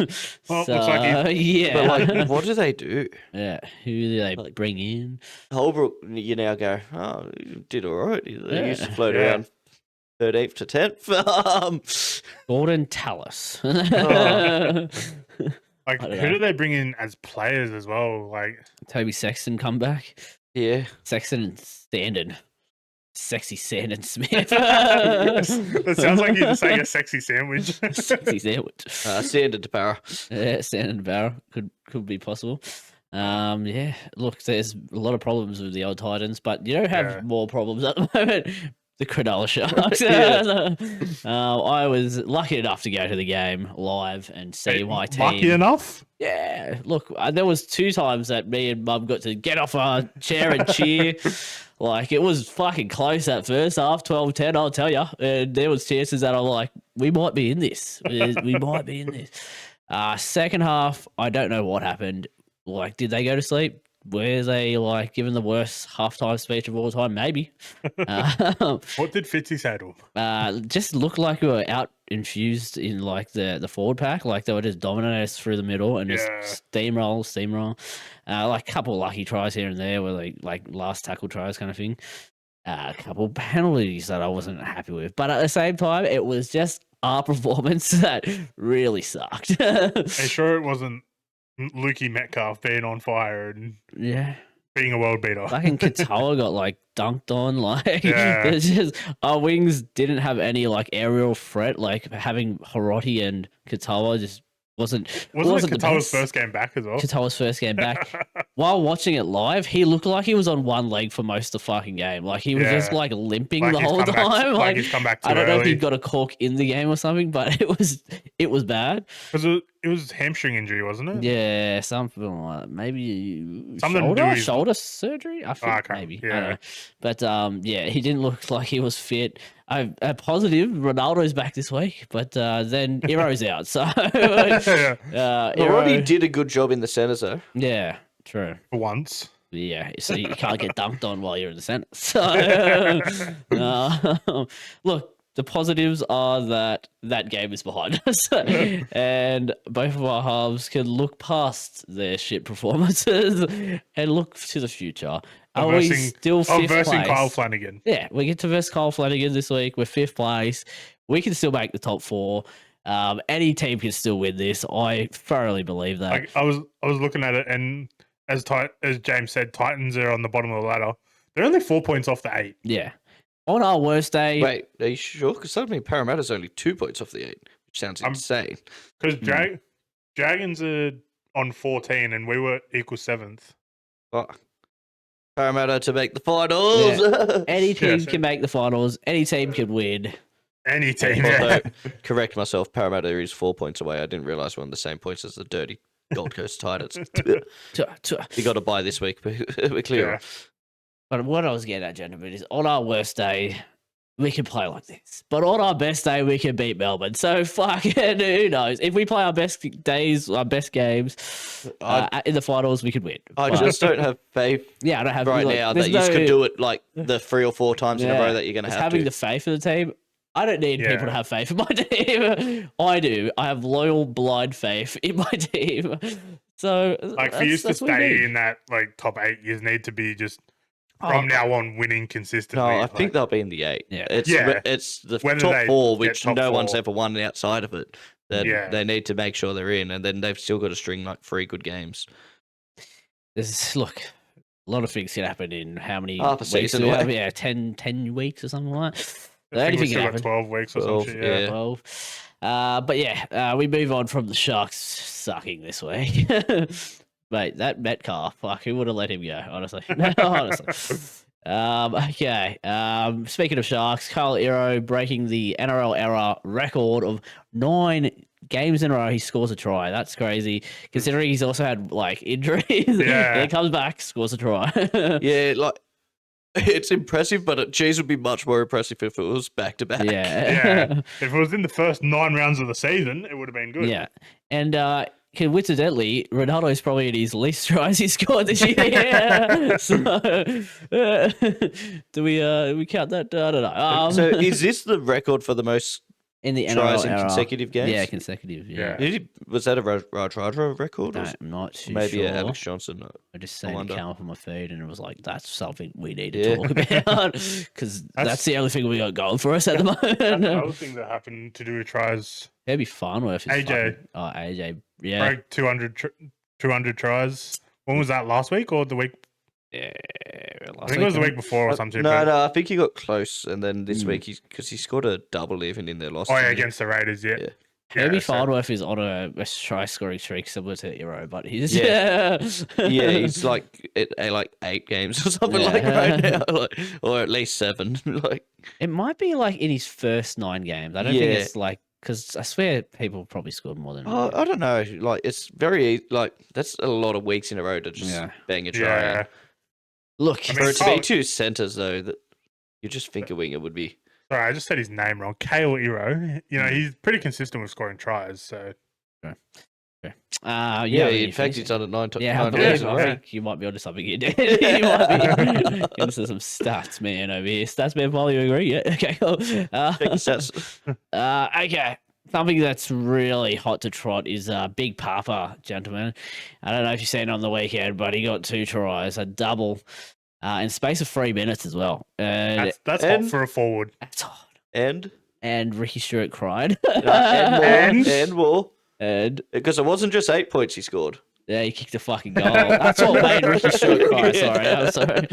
looks like yeah. But like, what do they do? Yeah, who do they bring in? Holbrook, you now go, oh, he did all right. He used to float around 13th to 10th. Gordon Tallis. Like, I don't who know. do they bring in as players as well? Like, Toby Sexton come back. Yeah. Sexton and Standard. Sexy Sandon Smith. That sounds like you're just saying a sexy sandwich. Sexy sandwich. Sanded to Barra. Yeah, Sandon Barrow could be possible. Yeah. Look, there's a lot of problems with the old Titans, but you don't have more problems at the moment. The Cronulla Sharks. I was lucky enough to go to the game live and see my team. Lucky enough? Yeah. Look, there was 2 times that me and Mum got to get off our chair and cheer. Like, it was fucking close that first half, 12-10, I'll tell you. And there was chances that I'm like, we might be in this. We might be in this. Second half, I don't know what happened. Like, did they go to sleep? Were they, like, given the worst halftime speech of all time? Maybe. What did Fitzy say to him? Just looked like we were out infused in, like, the forward pack. Like, they were just dominating us through the middle and just steamroll. Like, a couple lucky tries here and there were, like last tackle tries kind of thing. A couple penalties that I wasn't happy with. But at the same time, it was just our performance that really sucked. Are you sure it wasn't Lukey Metcalf being on fire and being a world beater? Fucking Katoa got like dunked on. Like, it's just our wings didn't have any like aerial threat. Like having Hiroti and Katoa just wasn't it the Katoa's best. first game back as well? Katoa's first game back. While watching it live, he looked like he was on one leg for most of the fucking game. Like he was just like limping Like the he's whole come back- time. like he's come back too I don't know if early. he got a cork in the game or something, but it was bad. Because it was hamstring injury, wasn't it? Yeah, something like that. Maybe Something to do with- shoulder surgery. I think okay, maybe. yeah. I don't know. But he didn't look like he was fit. A positive, Ronaldo's back this week, but then Iro's out. So Already did a good job in the centres though. Yeah, true. For once. Yeah, so you can't get dunked on while you're in the centre. So, look, the positives are that game is behind us, and both of our halves can look past their shit performances and look to the future. Are we still fifth versing place? Kyle Flanagan. Yeah, we get to verse Kyle Flanagan this week. We're 5th place. We can still make the top 4. Any team can still win this. I thoroughly believe that. Like, I was looking at it, and as James said, Titans are on the bottom of the ladder. They're only 4 points off the 8. Yeah. On our worst day. Wait, are you sure? Because suddenly Parramatta's only 2 points off the 8, which sounds insane. Because Dragons are on 14, and we were equal 7th. Oh. Parramatta to make the finals. Yeah. Any team can make the finals. Any team can win. Any team. Although, correct myself, Parramatta is 4 points away. I didn't realise we're on the same points as the dirty Gold Coast Titans. You got to buy this week. We're clear. Yeah. But what I was getting at, gentlemen, is on our worst day, we can play like this. But on our best day, we can beat Melbourne. So fucking who knows? If we play our best days, our best games in the finals, we could win. I just don't have faith. Yeah, I don't have right now that you could do it like the 3 or 4 times in a row that you're going to have having to. the faith in the team. I don't need people to have faith in my team. I do. I have loyal, blind faith in my team. So, like, for you to stay in that like top 8, you need to be just from now on winning consistently. No, I think they'll be in the 8. Yeah. It's the Whether top they 4, which get top no one's 4. ever won outside of it. That they need to make sure they're in, and then they've still got to string like 3 good games. Look, a lot of things can happen in how many half a weeks season do we have? away. Yeah, 10 weeks or something like that. I think we Anything still can got happen. 12 weeks or 12, something. yeah. 12. But yeah, we move on from the Sharks sucking this week. Mate, that Metcalf, fuck, who would have let him go, honestly? Honestly. Okay. Speaking of Sharks, Kyle Iro breaking the NRL era record of 9 games in a row he scores a try. That's crazy, considering he's also had like injuries. Yeah. And he comes back, scores a try. Yeah, like it's impressive, but it would be much more impressive if it was back to back. Yeah. If it was in the first 9 rounds of the season, it would have been good. Yeah. And coincidentally, Ronaldo's probably in his least tries he scored this year. So, do we count that? I don't know. So is this the record for the most in the tries NRL in era? consecutive games? Yeah, consecutive. Yeah. Was that a Raj record? Or I'm not too maybe sure. Alex Johnson? I just seen it wonder. come up on my feed and it was like, that's something we need to talk about because that's the only thing we got going for us at the moment. That's the other thing that happened to do with tries. It'd be fun if it's AJ. AJ Yeah. Broke 200 tries. When was that? Last week or the week? Yeah. I think it was the week before or something. No, I think he got close, and then this week because he scored a double even in their loss. Oh yeah, against the Raiders. Yeah. Herbie Fardworth is on a try scoring streak similar to Hero, but he's he's like at 8 games or something like right now, or at least 7. It might be like in his first 9 games. I don't think it's like because I swear people probably scored more than. I don't know. Like it's very that's a lot of weeks in a row to just bang a try. Yeah. Look, for it to be 2 centers though, that you just think a winger would be. Sorry, I just said his name wrong. Kale Iro. You know, he's pretty consistent with scoring tries. So, in fact, he's done it 9 times. Yeah, I think you might be onto something here, Dan. You might be into some stats, man, over here. Stats, man, while you agree. Yeah, okay, cool. Check the stats. Okay. Something that's really hot to trot is Big Papa, gentlemen. I don't know if you've seen it on the weekend, but he got 2 tries, a double. In space of 3 minutes as well. That's hot for a forward. That's hot. And Ricky Stewart cried. and more. And because it wasn't just 8 points he scored. Yeah, he kicked a fucking goal. That's what made Ricky Stewart cry. Sorry, I'm sorry.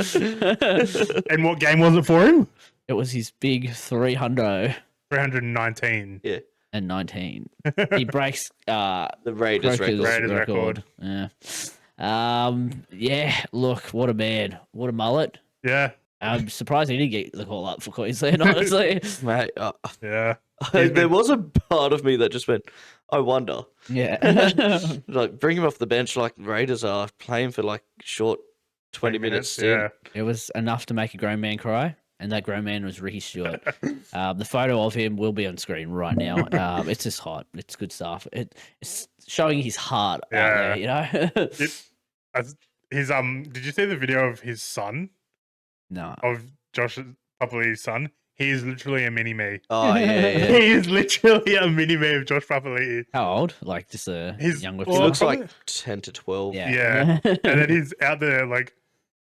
And what game was it for him? It was his big 319. Yeah. And 19. He breaks the Raiders record. Yeah. Look, what a man. What a mullet. Yeah. I'm surprised he didn't get the call up for Queensland, honestly. Mate, yeah. There was a part of me that just went, I wonder. Yeah. Like, bring him off the bench like the Raiders are, playing for like short 20 minutes. Yeah. It was enough to make a grown man cry. And that grown man was Ricky Stewart. The photo of him will be on screen right now. It's just hot. It's good stuff. It's showing his heart out there, you know? Did you see the video of his son? No. Of Josh Papali'i's son? He is literally a mini-me. Oh, yeah. He is literally a mini-me of Josh Papali'i. How old? Like, just a younger He looks like 10 to 12. Yeah. And then he's out there, like,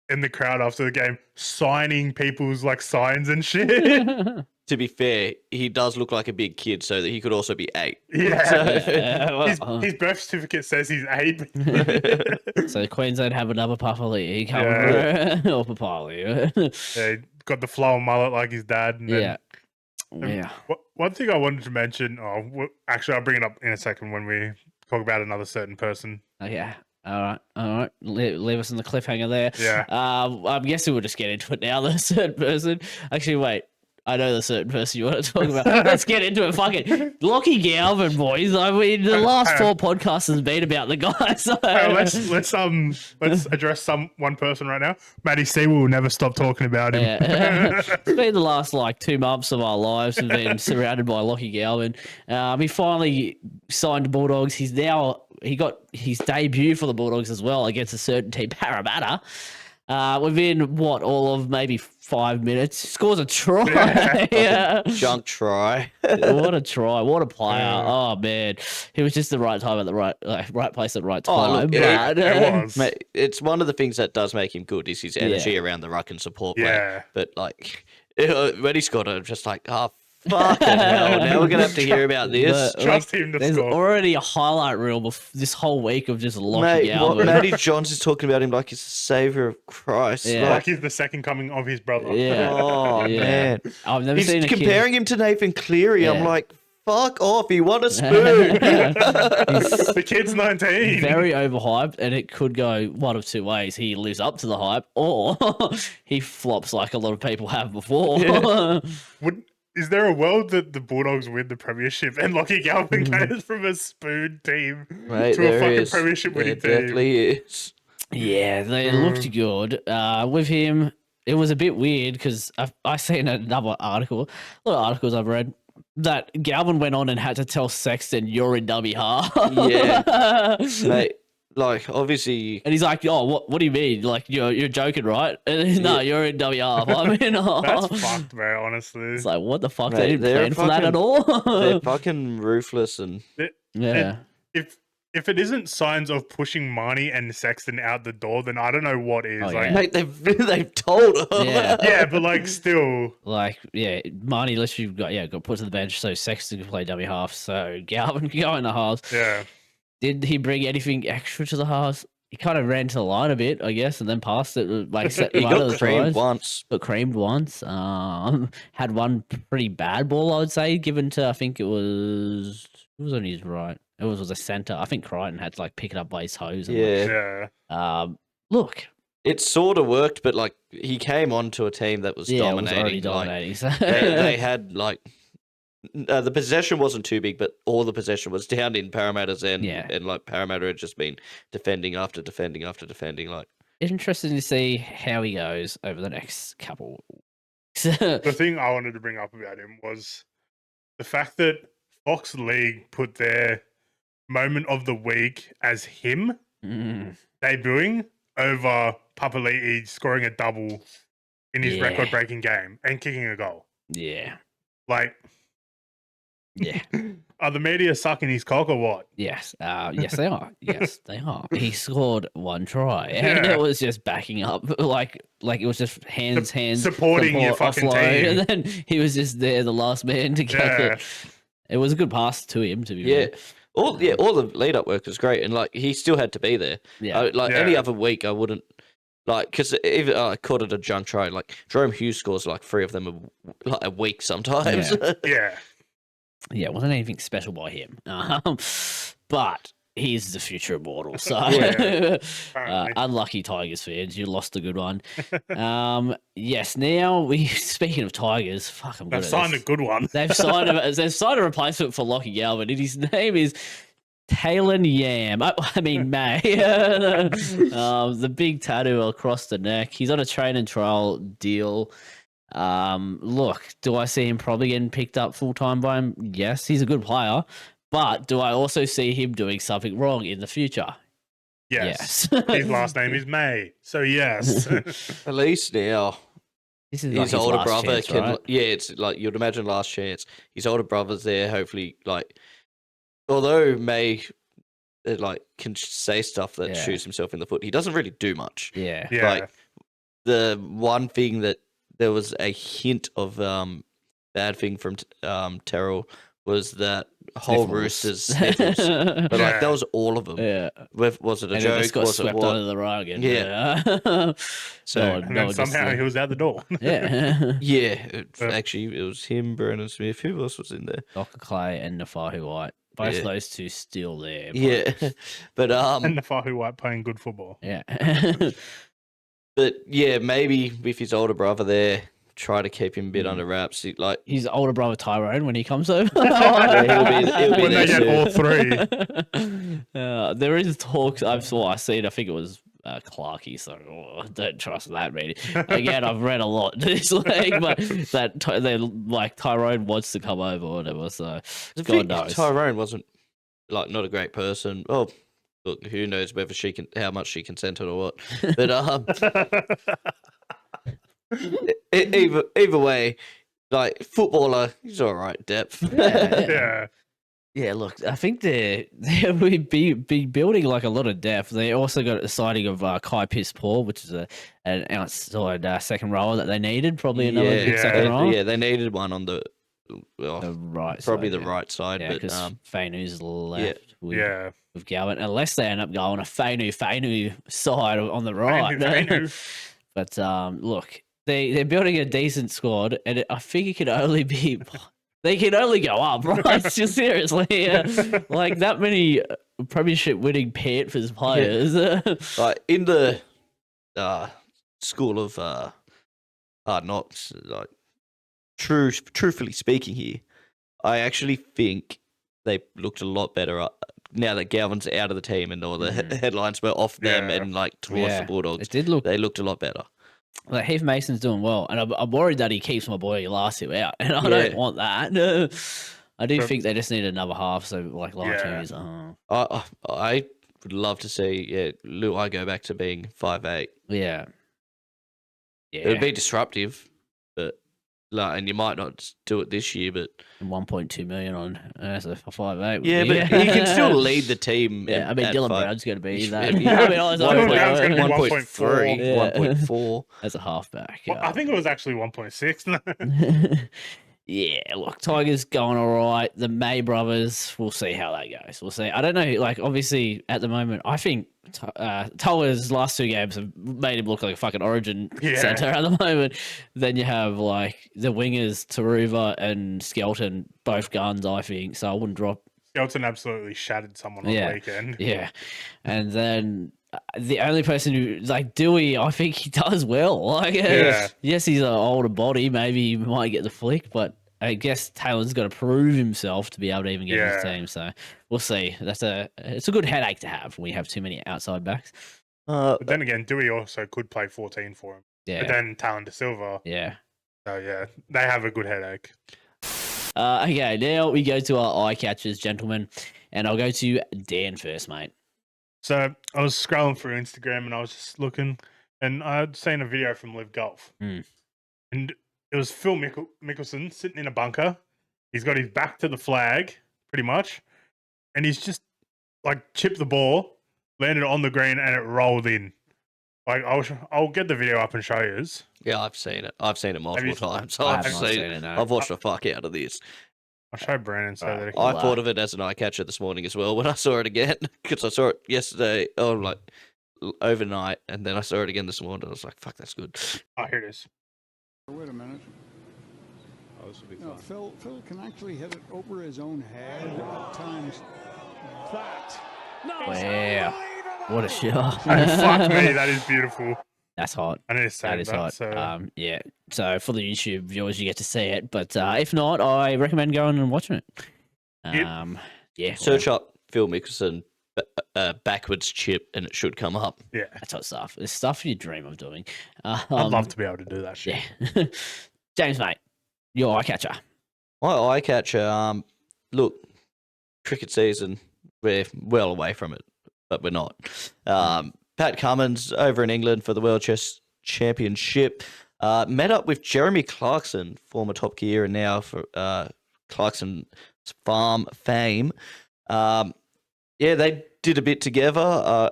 in the crowd after the game, signing people's, like, signs and shit. To be fair, he does look like a big kid, so that he could also be 8. Yeah. His birth certificate says he's 8. So Queensland have another Papali'i coming or Papali. Yeah, he got the flow and mullet like his dad. And yeah. One thing I wanted to mention, actually, I'll bring it up in a second when we talk about another certain person. Oh, yeah. All right. Leave us on the cliffhanger there. Yeah. I'm guessing we'll just get into it now. The certain person. Actually, wait. I know the certain person you want to talk about. Let's get into it. Fucking Lockie Galvin, boys. I mean, the last 4 podcasts has been about the guy. So. Let's address one person right now. Matty C will never stop talking about him. Yeah. It's been the last 2 months of our lives. We've been surrounded by Lockie Galvin. He finally signed Bulldogs. He got his debut for the Bulldogs as well against a certain team, Parramatta. Within all of maybe 5 minutes, scores a try. Yeah. Junk try. What a try! What a player! Oh man, he was just the right time at the right place at the right time. It was. Mate, it's one of the things that does make him good is his energy around the ruck and support play. Yeah. But when he scored it, I'm just like, fucking hell. Now we're going to have to hear about this. Trust him to there's score. Already a highlight reel this whole week of just Lockie Galvin. Matty Johns is talking about him like he's the saviour of Christ. Yeah. Like he's the second coming of his brother. Yeah. Oh, man. I've never seen He's comparing him to Nathan Cleary. I'm like, fuck off. He won a spoon. The kid's 19. Very overhyped, and it could go one of 2 ways. He lives up to the hype, or he flops like a lot of people have before. Yeah. Is there a world that the Bulldogs win the premiership and Lockie Galvin goes from a spoon team to a fucking premiership winning team? There definitely is. Yeah, they looked good. With him, it was a bit weird because I seen another article, a lot of articles I've read, that Galvin went on and had to tell Sexton, "You're in dummy half." Yeah, mate. Like, obviously... And he's like, oh, what do you mean? Like, you're joking, right? And no, you're in dummy half. I mean, that's fucked, bro, honestly. It's like, what the fuck? Mate, they didn't plan for that at all? They're fucking ruthless and... Yeah. If it isn't signs of pushing Marnie and Sexton out the door, then I don't know what is. Mate, they've told him. Yeah, but still. Marnie literally got put to the bench so Sexton can play dummy half, so Galvin can go in the halves. Yeah. Did he bring anything extra to the house? He kind of ran to the line a bit, I guess, and then passed it. Like set He one of got the creamed tries. once. Got creamed once. Had one pretty bad ball, I would say, given to I think it was on his right. It was a centre. I think Crichton had to like pick it up by his toes. And, Yeah. Look, It sort of worked, but like he came onto a team that was dominating. It was already like, dominating. So. they had like the possession wasn't too big, but all the possession was down in Parramatta's end, and like Parramatta had just been defending after defending after defending. Like, interesting to see how he goes over the next couple. The thing I wanted to bring up about him was the fact that Fox League put their moment of the week as him debuting over Papali'i scoring a double in his record-breaking game and kicking a goal. Yeah. Like, yeah. Are the media sucking his cock or what? Yes. Yes, they are. Yes, they are. He scored one try, and it was just backing up, like it was just hands, supporting your fucking team, and then he was just there, the last man to catch it. It was a good pass to him, to be fair. All the lead up work was great, and like he still had to be there. Any other week, I wouldn't because even I called it a junk try. Like Jerome Hughes scores like 3 of them a week sometimes. Yeah, it wasn't anything special by him, but he's the future immortal. So unlucky Tigers fans, you lost a good one. Yes, now speaking of Tigers, fuck, I'm good. They've signed a good one. They've signed a replacement for Lockie Galvin, and his name is Taylor Yam. May. The big tattoo across the neck. He's on a train and trial deal. Look, do I see him probably getting picked up full time by him? Yes, he's a good player, but do I also see him doing something wrong in the future? Yes. His last name is May, so yes. At least now, this is his older brother chance, can. right? Yeah, it's like you'd imagine last chance. His older brother's there. Hopefully, although May can say stuff that shoots himself in the foot, he doesn't really do much. Yeah. Like the one thing that there was a hint of bad thing from Terrell was that whole Roosters sniffles. But that was all of them. Yeah. Was it a joke? It just got swept under the rug. And, and then somehow he was out the door. Actually, it was him, Brennan Smith. Who else was in there? Dr. Clay and Nafahu White. Both of those two still there. But and Nafahu White playing good football. Yeah. But maybe with his older brother there, try to keep him a bit under wraps. His older brother Tyrone when he comes over. He'll be when they get all 3. There is talks I seen. I think it was Clarkey, so don't trust that. Really, again, I've read a lot this week, but that Tyrone wants to come over or whatever. So God knows. Tyrone wasn't not a great person. Oh. Look, who knows whether how much she consented or what. But either way, footballer, he's all right. Depth. Yeah. Look, I think they would be building a lot of depth. They also got a signing of Kai Piss-Paul, which is an outside second rower that they needed. Probably another good second rower. Yeah, they needed one on the right, probably side, the right side. Yeah, because Fainu's left. Yeah. With Galvin, unless they end up going a Fainu side on the right. Fainu. But look, they're building a decent squad, and I think it can only be. They can only go up, right? Just seriously, that many premiership winning Panthers players. In the school of not truthfully speaking here, I actually think they looked a lot better now that Galvin's out of the team and all the headlines were off them and towards the Bulldogs. They looked a lot better. Heath Mason's doing well, and I'm worried that he keeps my boy Elasu out, and I don't want that. I do think they just need another half, so Lartu's. I would love to see Luai go back to being 5'8". Yeah. It would be disruptive, but and you might not do it this year, but 1.2 million on as a 5'8". Yeah, but he can still lead the team. Yeah, I mean Dylan Brown's going to be that. Dylan Brown's going to be 1.3, 1.4 as a halfback. Well, I think it was actually 1.6. Yeah, look, Tiger's going all right. The May brothers, we'll see how that goes. We'll see. I don't know. Like, obviously, at the moment, I think Tiger's last 2 games have made him look like a fucking Origin center at the moment. Then you have like the wingers, Taruva and Skelton, both guns. I think so. I wouldn't drop. Skelton absolutely shattered someone on the weekend. Yeah, and then the only person who like Dewey, I think he does well. Like, yes, he's an older body. Maybe he might get the flick, but I guess Taylor's got to prove himself to be able to even get his team. So we'll see. It's a good headache to have when you have too many outside backs. But then again, Dewey also could play 14 for him. Yeah. But then Talon De Silva. Yeah. So yeah, they have a good headache. Okay, now we go to our eye catchers, gentlemen, and I'll go to Dan first, mate. So I was scrolling through Instagram and I was just looking, and I'd seen a video from Live Golf, and it was Phil Mickelson sitting in a bunker. He's got his back to the flag, pretty much, and he's just like chipped the ball, landed on the green, and it rolled in. Like I'll get the video up and show you. Yeah, I've seen it. I've seen it multiple times. I've seen it. No. I've watched the fuck out of this. I'll show Brandon so that I thought of it as an eye catcher this morning as well when I saw it again, because I saw it yesterday, like overnight, and then I saw it again this morning. I was like, "Fuck, that's good." Oh, here it is. Wait a minute. Oh, this will be No, fun. Phil can actually hit it over his own head at times. That. Wow. What a shot. Oh, fuck me, that is beautiful. That's hot. I need to say that is hot. So. Yeah. So for the YouTube viewers, you get to see it. But if not, I recommend going and watching it. Yeah. Search up Phil Mickelson backwards chip, and it should come up. Yeah. That's hot stuff. It's stuff you dream of doing. I'd love to be able to do that shit. Yeah. James, mate, your eye catcher. My eye catcher. Look, cricket season, we're well away from it, but we're not. Pat Cummins over in England for the World Chess Championship. Met up with Jeremy Clarkson, former Top Gear and now for Clarkson's Farm fame. Yeah, they did a bit together.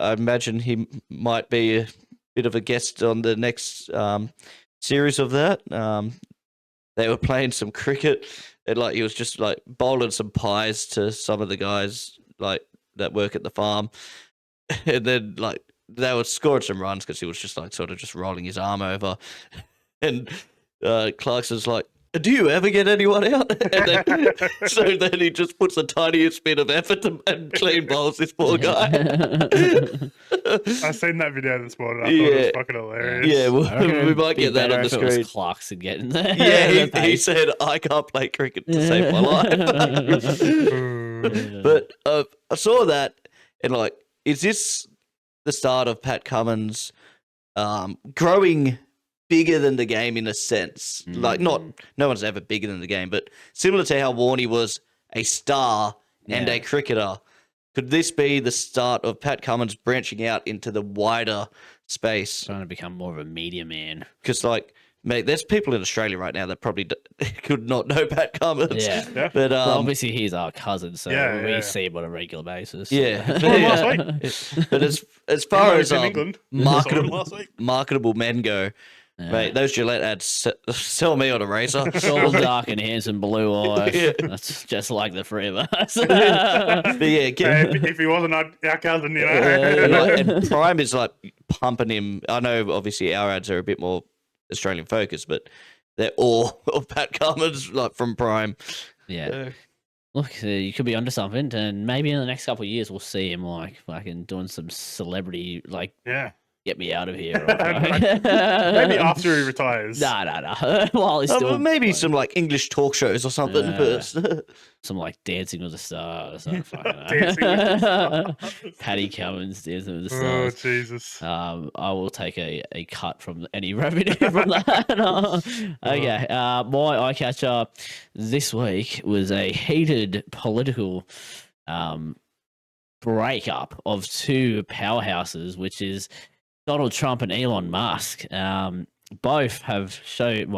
I imagine he might be a bit of a guest on the next series of that. They were playing some cricket, and like he was just like bowling some pies to some of the guys like that work at the farm, and then like they were scoring some runs because he was just like sort of just rolling his arm over, and Clarkson's like, "Do you ever get anyone out?" And then, so then he just puts the tiniest bit of effort and clean bowls this poor guy. I seen that video this morning. I thought it was fucking hilarious. Yeah, well, we might get that on the If it screen. was Clarkson getting there. Yeah, he said, "I can't play cricket to save my life." But I saw that, and like, is this the start of Pat Cummins growing bigger than the game in a sense? Like, no one's ever bigger than the game, but similar to how Warney was a star and a cricketer, could this be the start of Pat Cummins branching out into the wider space? Trying to become more of a media man. Because, like, mate, there's people in Australia right now that probably could not know Pat Cummins. Yeah. But Well, obviously, he's our cousin, so we see him on a regular basis. Yeah. Last week. But as far as in England. marketable men go, mate, those Gillette ads sell me on a razor. Tall, dark, and handsome blue eyes. Yeah. That's just like the three of us. But yeah, If he wasn't our cousin, you know. and Prime is like pumping him. I know, obviously, our ads are a bit more Australian focused, but they're all of Pat Cummins, like from Prime. Yeah. Look, you could be onto something, and maybe in the next couple of years we'll see him like fucking doing some celebrity, like, get me out of here. Maybe after he retires. Nah. While he's still maybe some like English talk shows or something. But some like Dancing with the Stars. Dancing with the Stars. Patty Cummins, Dancing with the Oh, Stars. Jesus. I will take a cut from any revenue from that. Okay. My eye catcher this week was a heated political breakup of two powerhouses, which is Donald Trump and Elon Musk. Both have showed,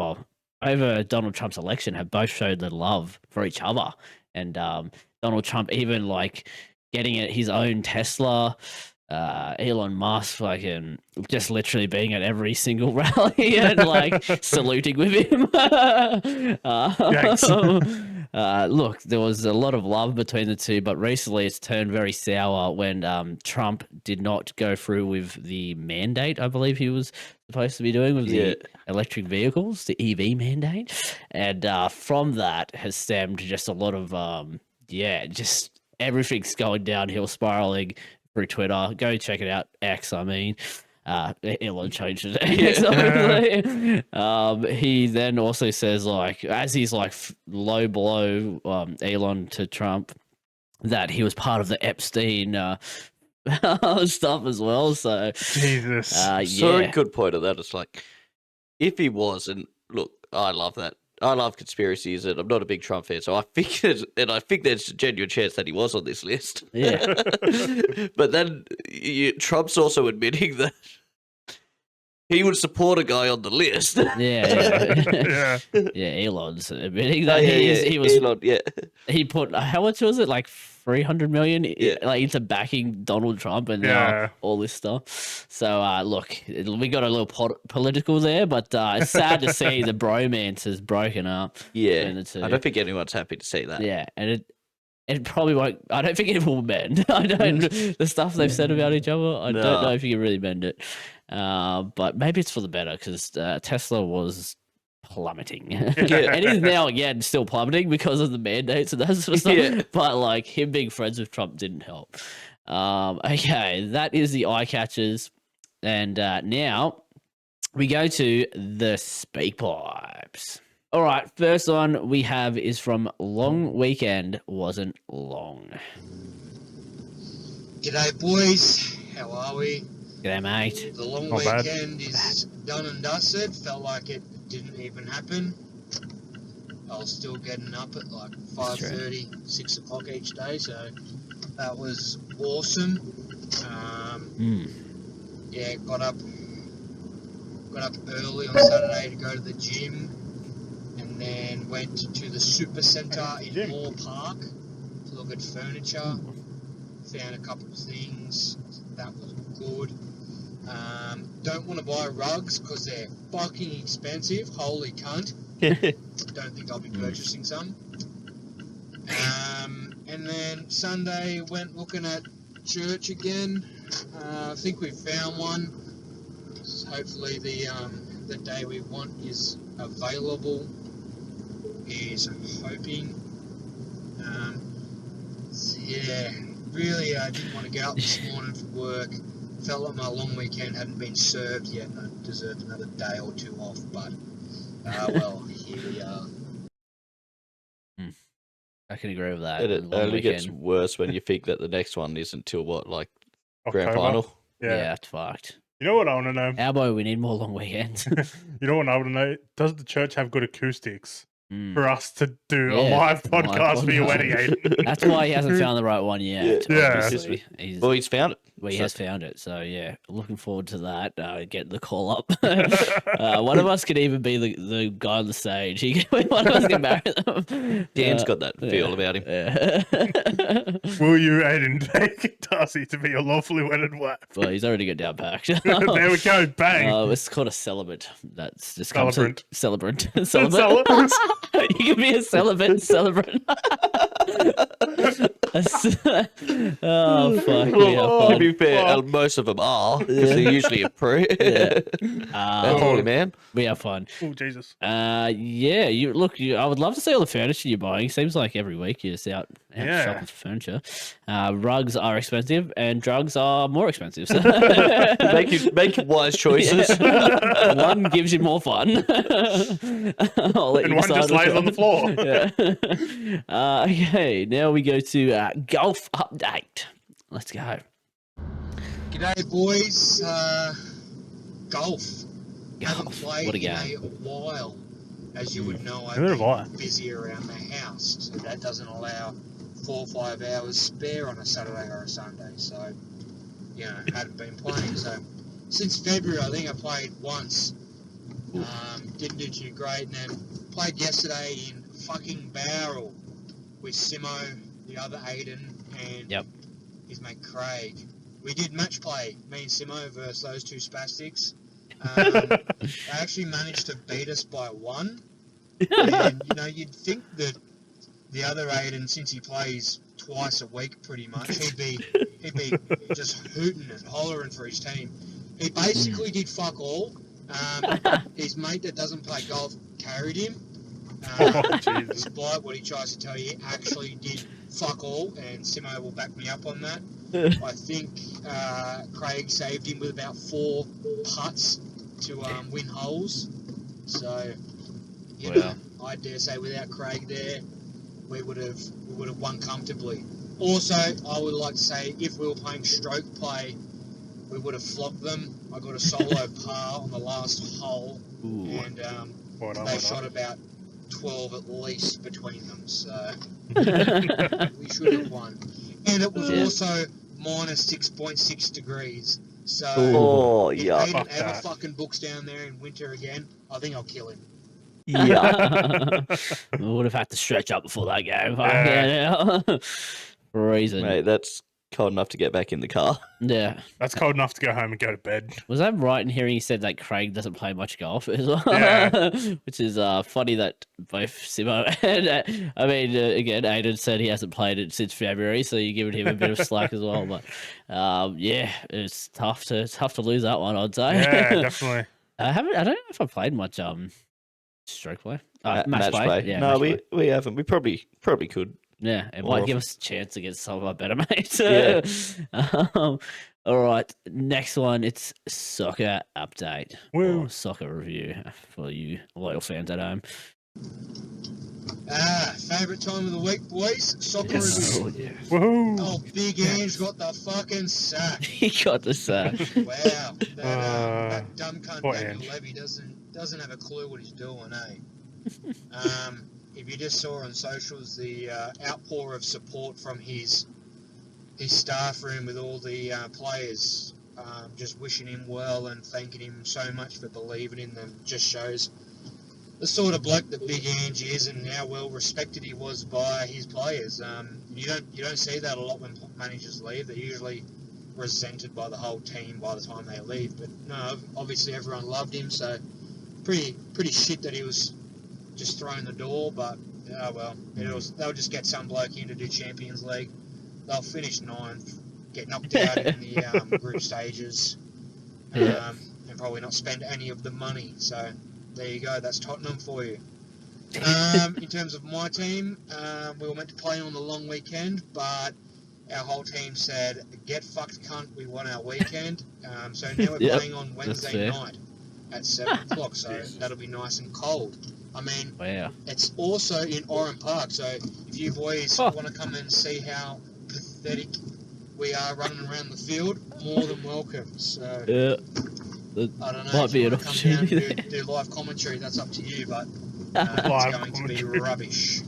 over Donald Trump's election, have both showed their love for each other. And Donald Trump even like getting his own Tesla Elon Musk fucking just literally being at every single rally and like saluting with him. Look, there was a lot of love between the two, but recently it's turned very sour when Trump did not go through with the mandate I believe he was supposed to be doing with the electric vehicles, the EV mandate. And from that has stemmed just a lot of, just everything's going downhill, spiraling through Twitter. Go check it out. X, I mean. Elon changed it. He then also says, like, as he's like low blow Elon to Trump, that he was part of the Epstein stuff as well. So, Jesus. So a good point of that. It's like, if he was, and look, I love that. I love conspiracies, and I'm not a big Trump fan, so I think there's a genuine chance that he was on this list. Yeah. But then Trump's also admitting that he would support a guy on the list. Yeah. Elon's admitting that he was. Elon, he put how much was it? Like 300 million into backing Donald Trump and all this stuff. So look, we got a little political there, but it's sad to see the bromance has broken up. Yeah, between the two. I don't think anyone's happy to see that. Yeah, and it probably won't. I don't think it will mend. I don't. The stuff they've said about each other, I don't know if you can really mend it. But maybe it's for the better because Tesla was plummeting, and he's now again still plummeting because of the mandates and that sort of stuff. But like him being friends with Trump didn't help. Okay, that is the eye catchers, and now we go to the speak pipes. All right, first one we have is from Long Weekend Wasn't Long. G'day, boys. How are we? G'day, mate. The long weekend is done and dusted. Felt like it didn't even happen. I was still getting up at like 5:30, 6 o'clock each day, so that was awesome. Yeah, got up early on Saturday to go to the gym, and then went to the Super Centre in Moore Park to look at furniture. Found a couple of things. That was good. Don't want to buy rugs because they're fucking expensive. Holy cunt. Don't think I'll be purchasing some. And then Sunday went looking at church again. I think we found one. Hopefully the day we want is available. Is hoping. Really I didn't want to go out this morning for work. Felt like my long weekend hadn't been served yet and I deserved another day or two off, but well, here we are. I can agree with that. It only gets worse when you think that the next one isn't till what, like October? Grand final? Yeah, it's fucked. You know what I want to know? Our boy, we need more long weekends. You know what I want to know? Does the church have good acoustics for us to do a live podcast for your wedding, Aiden? That's why he hasn't found the right one yet. Yeah. Well, he's found it. Well, he has found it. So, yeah, looking forward to that. Get the call up. One of us could even be the guy on the stage. One of us can marry them. Dan's got that feel about him. Yeah. Will you, Aiden, take Darcy to be your lawfully wedded wife? Well, he's already got down packed. There we go. Bang. It's called a celibate. That's just celebrant. Celebrant. You can be a celebrant. Oh, fuck. Well, to be fair, most of them are, because they're usually a pre. Holy man. We have fun. Oh, Jesus. I would love to see all the furniture you're buying. Seems like every week you're just out shopping for furniture. Rugs are expensive and drugs are more expensive. So. Make wise choices. One gives you more fun. And one just lays on the floor. Okay, now we go to golf update. Let's go. G'day, boys. Golf. Haven't played in a while. As you would know, I've been busy around the house, so that doesn't allow 4 or 5 hours spare on a Saturday or a Sunday. So, hadn't been playing. So, since February, I think I played once. Didn't do too great, and then played yesterday in fucking Bowral with Simo, the other Aiden, and his mate Craig. we did match play, me and Simo versus those two spastics. They actually managed to beat us by 1. And, you know, you'd think that the other Aiden, since he plays twice a week pretty much, he'd be just hooting and hollering for his team. He basically did fuck all. His mate that doesn't play golf carried him. Despite what he tries to tell you, he actually did fuck all, and Simo will back me up on that. I think Craig saved him with about 4 putts to win holes. So, you know, I dare say without Craig there, we would have won comfortably. Also, I would like to say if we were playing stroke play, we would have flopped them. I got a solo par on the last hole, and they shot about 12 at least between them. So we should have won. And it was also minus 6.6 degrees. So if Aiden ever fucking books down there in winter again, I think I'll kill him. Yeah. We would have had to stretch up before that game. Reason. Mate, that's cold enough to get back in the car. Yeah. That's cold enough to go home and go to bed. Was I right in hearing you said that Craig doesn't play much golf as well? Yeah. Which is funny that both Simo and, again, Aiden said he hasn't played it since February, so you're giving him a bit of slack as well. But, it's tough to lose that one, I'd say. Yeah, definitely. I don't know if I played much stroke play. Match play. Yeah, no, match play. we haven't. We probably could. Yeah, it might give us a chance against some of our better mates. Yeah. All right, next one. It's soccer update. Woo. Or soccer review for you loyal fans at home. Favourite time of the week, boys? Soccer Oh, review. yeah. Woohoo! Oh, Big Ange got the fucking sack. He got the sack. Wow, that dumb cunt poor Daniel Ange. Levy doesn't have a clue what he's doing, eh? If you just saw on socials the outpour of support from his staff room with all the players just wishing him well and thanking him so much for believing in them, just shows the sort of bloke that Big Ange is and how well respected he was by his players. You don't see that a lot when managers leave. They're usually resented by the whole team by the time they leave. But no, obviously everyone loved him, so pretty shit that he was just thrown the door. But they'll just get some bloke in to do Champions League. They'll finish 9th, get knocked out in the group stages, and probably not spend any of the money. So there you go. That's Tottenham for you. In terms of my team, we were meant to play on the long weekend, but our whole team said, "Get fucked, cunt. We want our weekend." So now we're playing on Wednesday night at 7 o'clock. So that'll be nice and cold. I mean, it's also in Oran Park. So if you boys want to come and see how pathetic we are running around the field, more than welcome. So I don't know. Might If be you an want to come down opportunity. and do live commentary, that's up to you. But it's going to be rubbish.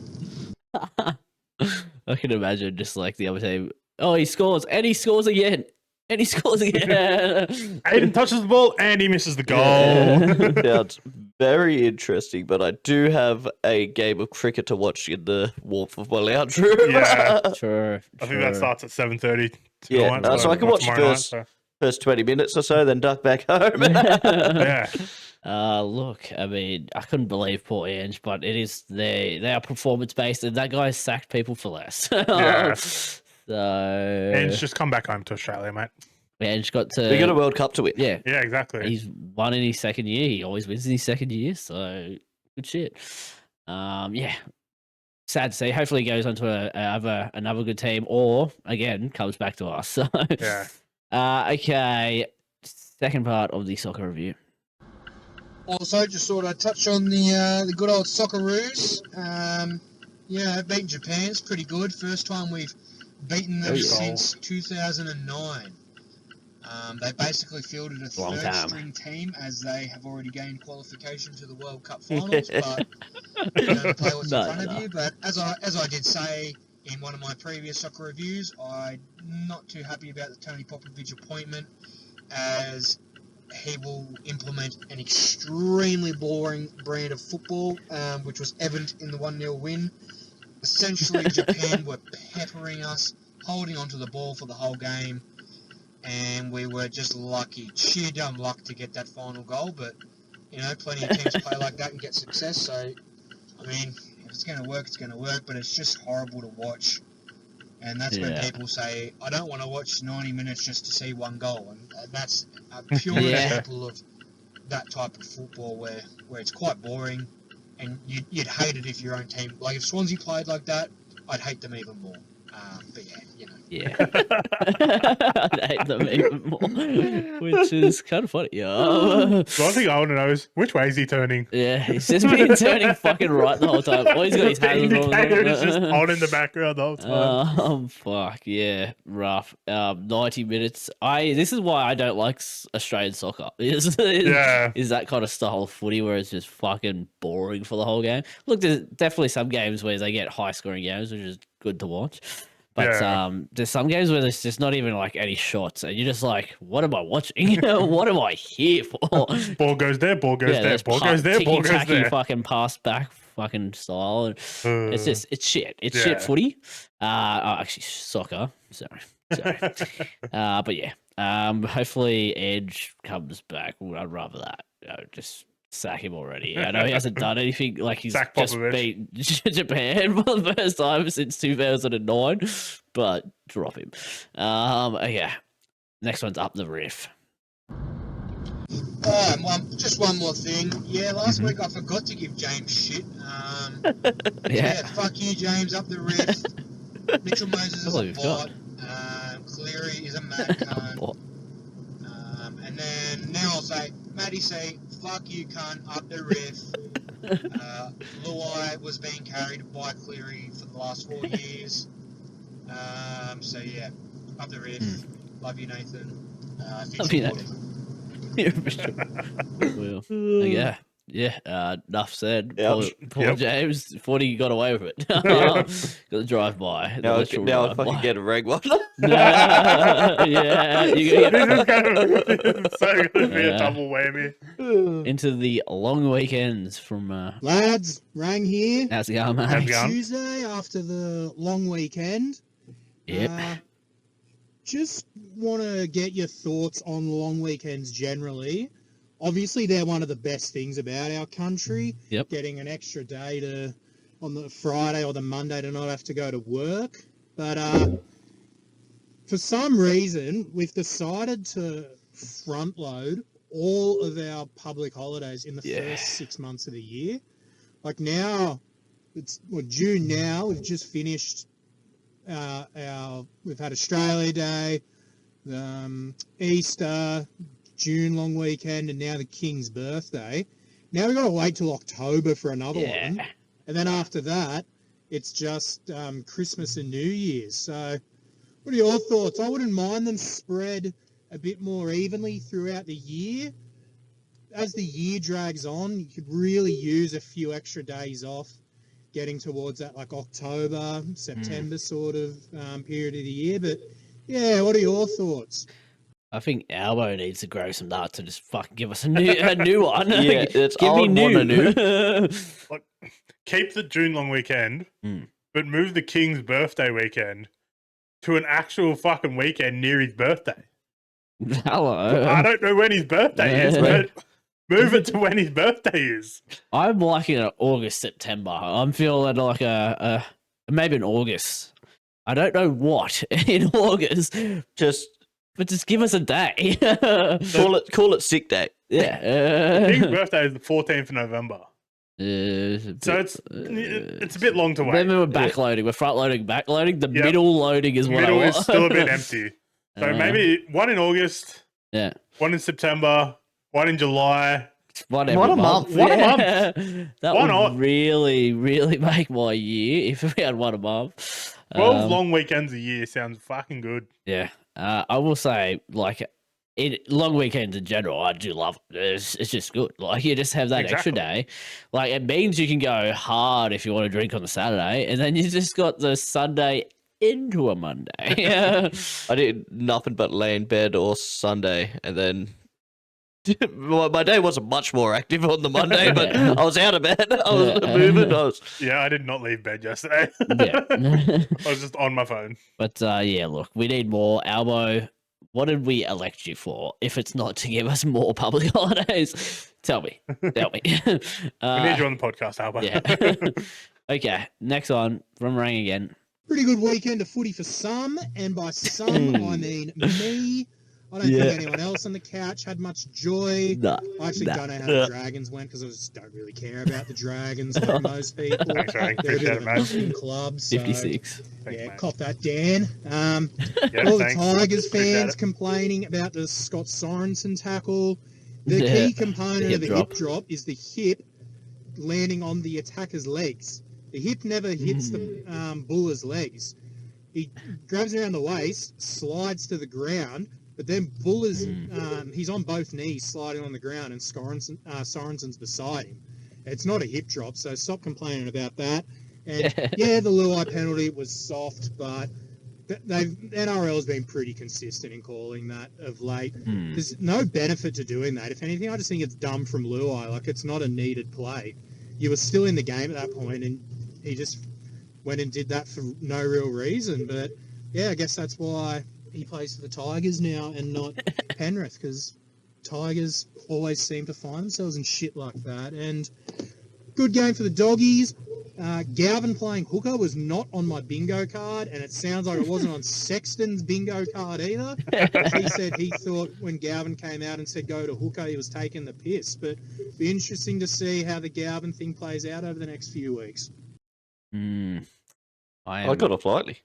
I can imagine just like the other team. Oh, he scores and he scores again. And he scores again. Aiden touches the ball and he misses the goal. Sounds very interesting, but I do have a game of cricket to watch in the warmth of my lounge room. Yeah. True. I think that starts at 7:30 Yeah, tonight. so I can watch first 20 minutes or so, then duck back home. Yeah. Look, I mean, I couldn't believe poor Ange, but it is they are performance based, and that guy sacked people for less. Yeah. So Ange, just come back home to Australia, mate. Ange got to. We got a World Cup to win. Yeah, Yeah, exactly. he's won in his second year. He always wins in his second year, so good shit. Sad to see. Hopefully, he goes on to another good team, or again comes back to us. So Yeah. okay. Second part of the soccer review. Also, just sort of touch on the good old Socceroos. Beating Japan's pretty good. First time we've beaten them since 2009. They basically fielded a third-string team as they have already gained qualification to the World Cup finals. But you don't play what's in front of you. But as I did say in one of my previous soccer reviews, I'm not too happy about the Tony Popovich appointment, as he will implement an extremely boring brand of football, which was evident in the 1-0 win. Essentially, Japan were peppering us, holding onto the ball for the whole game, and we were just lucky, sheer dumb luck to get that final goal. But you know, plenty of teams play like that and get success. So, I mean, if it's going to work, it's going to work. But it's just horrible to watch. And that's when people say, I don't want to watch 90 minutes just to see one goal. And that's a pure example of that type of football where it's quite boring. And you'd hate it if your own team... Like, if Swansea played like that, I'd hate them even more. But yeah, you know. Yeah. I'd hate them even more, which is kind of funny. One thing I want to know is, which way is he turning? Yeah, he's just been turning fucking right the whole time. All he's got his hands The indicator is just on in the background the whole time. Fuck, yeah, rough. 90 minutes. This is why I don't like Australian soccer. Is that kind of style of footy where it's just fucking boring for the whole game. Look, there's definitely some games where they get high scoring games, which is good to watch. But there's some games where there's just not even like any shots, and you're just like, "What am I watching? What am I here for?" Ball goes there, ball goes there, ball goes there, ball goes there. Fucking pass back, fucking style. And it's shit. It's shit footy. Actually, soccer. Sorry. But yeah. Hopefully Edge comes back. I'd rather that. Just sack him already. I know he hasn't done anything. Like he's just beat Japan for the first time since 2009, but drop him. Okay. Next one's up the riff. Just one more thing. Yeah, last week I forgot to give James shit. Fuck you, James, up the riff. Mitchell Moses is a bot. Cleary is a mad cunt. And then now I'll say, Matty C, fuck you, cunt, up the riff. Luai was being carried by Cleary for the last 4 years. So yeah, up the riff. Love you, Nathan. Love you, Nathan. Well, enough said. Poor James, 40 got away with it. Got the drive by. Now I fucking get a reg one. Yeah, you This is so going to be a double whammy. Into the long weekends from lads. Rang here. How's it going, mate? Tuesday after the long weekend. Yep. Just want to get your thoughts on long weekends generally. Obviously, they're one of the best things about our country. Yep. Getting an extra day on the Friday or the Monday to not have to go to work. But for some reason, we've decided to front load all of our public holidays in the first 6 months of the year. Like now, it's June now. We've just finished we've had Australia Day, Easter, June long weekend, and now the King's birthday. Now we've got to wait till October for another one. And then after that, it's just Christmas and New Year's. So what are your thoughts? I wouldn't mind them spread a bit more evenly throughout the year. As the year drags on, you could really use a few extra days off getting towards that like October, September sort of period of the year. But yeah, what are your thoughts? I think Albo needs to grow some nuts and just fucking give us a new one. Yeah, it's give me new. Like, keep the June long weekend, but move the King's birthday weekend to an actual fucking weekend near his birthday. Hello. I don't know when his birthday is, but move it to when his birthday is. I'm liking it August, September. I'm feeling like maybe in August. I don't know what in August. But just give us a day. Call it sick day. Yeah. King's birthday is the 14th of November. So it's a bit long to wait. Then we're backloading. We're front loading, backloading. The middle loading is what middle I want. is still a bit empty. So maybe one in August. Yeah. One in September. One in July. One a month. One a month. That would really, really make my year if we had one a month. 12 long weekends a year sounds fucking good. Yeah. I will say, like, long weekends in general, I do love it. It's just good. Like, you just have that extra day. Like, it means you can go hard if you want to drink on the Saturday, and then you just got the Sunday into a Monday. I did nothing but lay in bed all Sunday, and then my day wasn't much more active on the Monday, but I was out of bed. I was moving. Yeah, I did not leave bed yesterday. Yeah. I was just on my phone. But, yeah, look, we need more. Albo what did we elect you for if it's not to give us more public holidays? Tell me. We need you on the podcast, Albert. Yeah. Okay, next one from Rang again. Pretty good weekend of footy for some, and by some, I mean me. I don't think anyone else on the couch had much joy. Nah, I actually don't know how the Dragons went because I just don't really care about the Dragons like most people. Thanks, Rang. They're a bit Appreciate of it, a mate. nothing club. So, 56. Thanks, yeah, mate. cop that, Dan. Yeah, All the thanks. Tigers Appreciate fans it. complaining about the Scott Sorensen tackle. The Yeah, key component the hip of the drop. hip drop is the hip landing on the attacker's legs. The hip never hits the buller's legs. He grabs around the waist, slides to the ground, but then Buller's he's on both knees sliding on the ground, and Sorensen's beside him. It's not a hip drop, so stop complaining about that. And yeah, the Luai penalty was soft, but NRL's been pretty consistent in calling that of late. There's no benefit to doing that. If anything, I just think it's dumb from Luai. Like, it's not a needed play. You were still in the game at that point, and he just went and did that for no real reason. But yeah, I guess that's why he plays for the Tigers now and not Penrith, because Tigers always seem to find themselves in shit like that. And good game for the Doggies. Galvin playing hooker was not on my bingo card, and it sounds like it wasn't on Sexton's bingo card either. He said he thought when Galvin came out and said go to hooker, he was taking the piss. But be interesting to see how the Galvin thing plays out over the next few weeks. I got off lightly.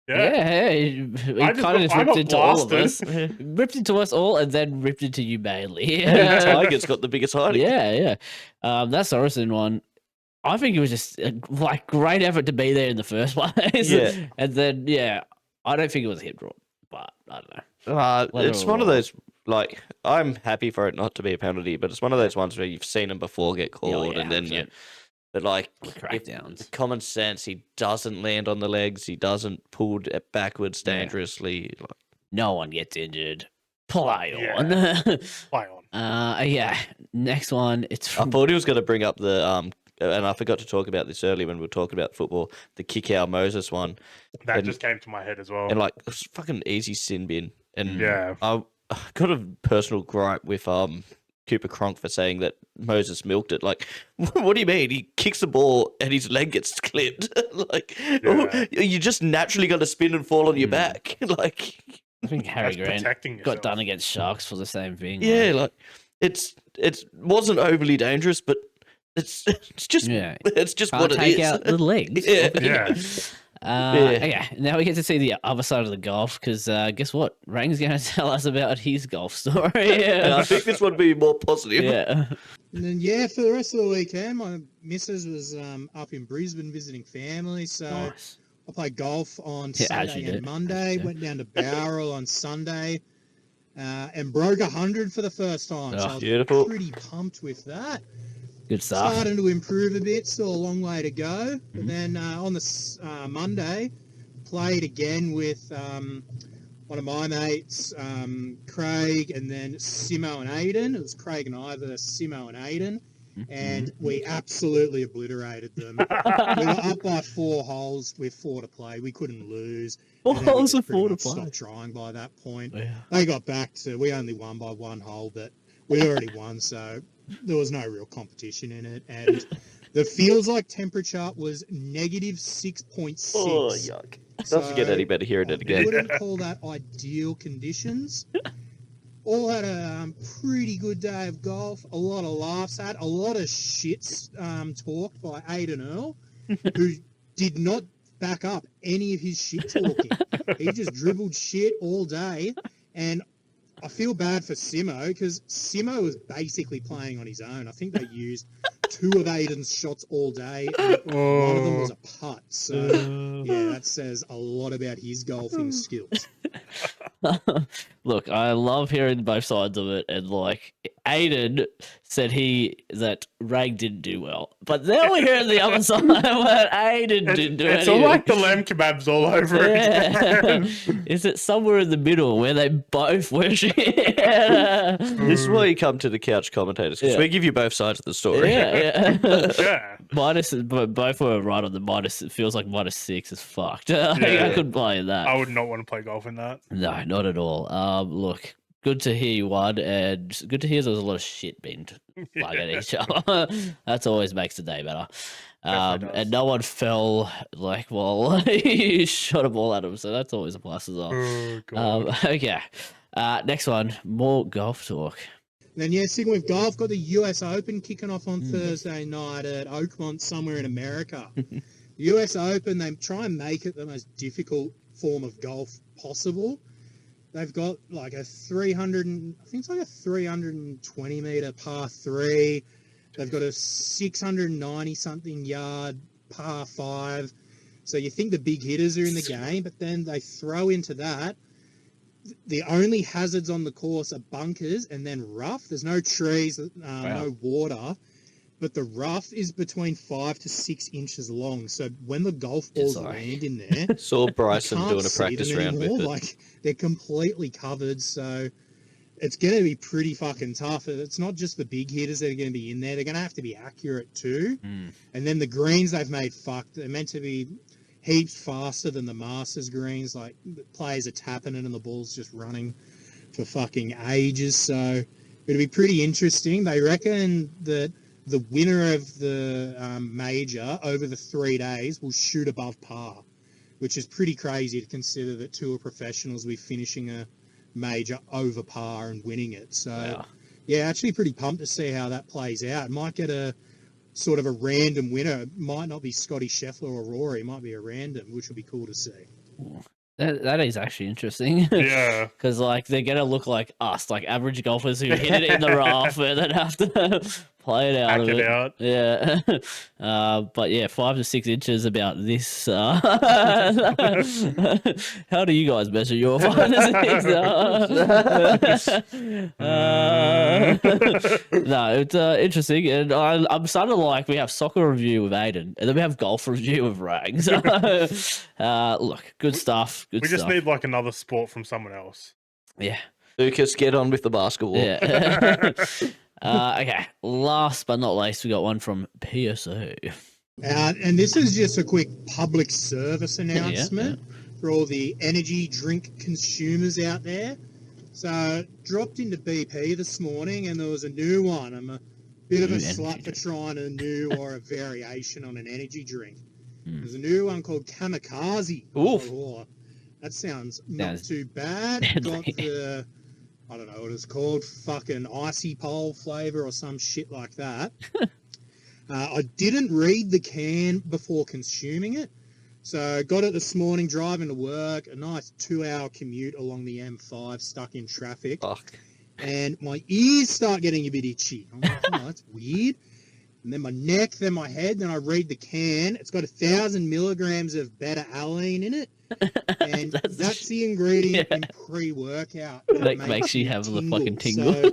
Yeah, he kind of just ripped into all of us. Ripped into us all and then ripped into you mainly. And Tigers got the biggest hiding. Yeah. That Sorensen one, I think it was just like great effort to be there in the first place. Yeah. And then, I don't think it was a hip drop, but I don't know. It's one of those, like, I'm happy for it not to be a penalty, but it's one of those ones where you've seen them before get called, and then but like crackdowns. Common sense, he doesn't land on the legs, he doesn't pull it backwards dangerously. Like, no one gets injured. Play on. Play on. Yeah. Next one. It's I thought he was going to bring up the and I forgot to talk about this earlier when we were talking about football, the kick out Moses one. That just came to my head as well. And like, it was fucking easy sin bin. And yeah, I got a personal gripe with Cooper Cronk for saying that Moses milked it. Like, what do you mean? He kicks the ball and his leg gets clipped. Like, you just naturally got to spin and fall on your back. Like, I think Harry Grant got done against Sharks for the same thing. Yeah, like it wasn't overly dangerous, but it's just it's just can't what it take is. out the legs. Yeah. Now we get to see the other side of the golf because guess what? Rang's going to tell us about his golf story. And I think this would be more positive. Yeah. And then, for the rest of the weekend, my missus was up in Brisbane visiting family, so Nice. I played golf on Yeah, as Saturday you and do. Monday, went down to Bowral on Sunday, and broke 100 for the first time. So I was beautiful. pretty pumped with that. Good stuff. Starting to improve a bit, still a long way to go. But then on the Monday, played again with one of my mates, Craig, and then Simo and Aiden. It was Craig and I versus Simo and Aiden, and we absolutely obliterated them. We were up by 4 holes with 4 to play. We couldn't lose. 4 And then we holes just with pretty 4 to much play. Stopped trying by that point. Yeah. They got back to, we only won by 1 hole, but we already won, so there was no real competition in it. And the feels like temperature was negative 6.6. Oh, yuck. Doesn't get any better hearing it I again. wouldn't call that ideal conditions. All had a pretty good day of golf, a lot of laughs had, a lot of shits talked by Aiden Earl, who did not back up any of his shit talking. He just dribbled shit all day, and I feel bad for Simo because Simo was basically playing on his own. I think they used 2 of Aiden's shots all day, and one of them was a putt. So, yeah, that says a lot about his golfing skills. Look, I love hearing both sides of it, and like Aiden said that Rag didn't do well, but then we heard the other side where Aiden didn't do It's anything. all like the lamb kebabs all over again. Is it somewhere in the middle where they both were shit? This is why you come to the couch commentators, because we give you both sides of the story. Yeah. But both were right on the minus. It feels like -6 is fucked. I couldn't play that. I would not want to play golf in that. No, not at all. Look, good to hear you won, and good to hear there was a lot of shit being flung at each other. That's always makes the day better. And no one fell while you shot a ball at them, so that's always a plus as well. Oh, God. Okay, next one, more golf talk. Then, sticking with golf, got the US Open kicking off on Thursday night at Oakmont, somewhere in America. The US Open, they try and make it the most difficult form of golf possible. They've got like a 320 meter par 3. They've got a 690 something yard par 5. So you think the big hitters are in the game, but then they throw into that. The only hazards on the course are bunkers and then rough. There's no trees, no water, but the rough is between 5 to 6 inches long. So when the golf balls land in there, saw Bryson doing a practice round with it. Like they're completely covered. So it's going to be pretty fucking tough. It's not just the big hitters that are going to be in there. They're going to have to be accurate too. And then the greens they've made fucked. They're meant to be heaps faster than the Masters greens. Like the players are tapping it and the ball's just running for fucking ages. So it'll be pretty interesting. They reckon that the winner of the major over the 3 days will shoot above par, which is pretty crazy to consider that two professionals will be finishing a major over par and winning it. So actually pretty pumped to see how that plays out. Might get a sort of a random winner. It might not be Scotty Scheffler or Rory. It might be a random, which will be cool to see. That is actually interesting. Yeah. Because, they're going to look like us, like average golfers who hit it in the rough and then have to play it out Act of it it. out. Yeah. But, 5 to 6 inches about this. How do you guys measure your 5 to 6? No, it's interesting. And I'm starting to like, we have soccer review with Aiden, and then we have golf review with Rags. Look, good stuff. We just need another sport from someone else. Yeah. Lucas, get on with the basketball. Yeah. Okay. Last but not least, we got one from PSA. And this is just a quick public service announcement for all the energy drink consumers out there. So dropped into BP this morning and there was a new one. I'm a bit of a slut for trying a new or a variation on an energy drink. There's a new one called Kamikaze. Oof. Oh, that sounds not too bad. Got the, I don't know what it's called, fucking icy pole flavor or some shit like that. I didn't read the can before consuming it. So got it this morning driving to work, a nice 2-hour commute along the M5, stuck in traffic. Fuck. And my ears start getting a bit itchy. I'm like, oh, that's weird. And then my neck, then my head, then I read the can. It's got 1,000 milligrams of beta-alanine in it. And that's the ingredient in pre-workout. That makes you have the fucking tingle. So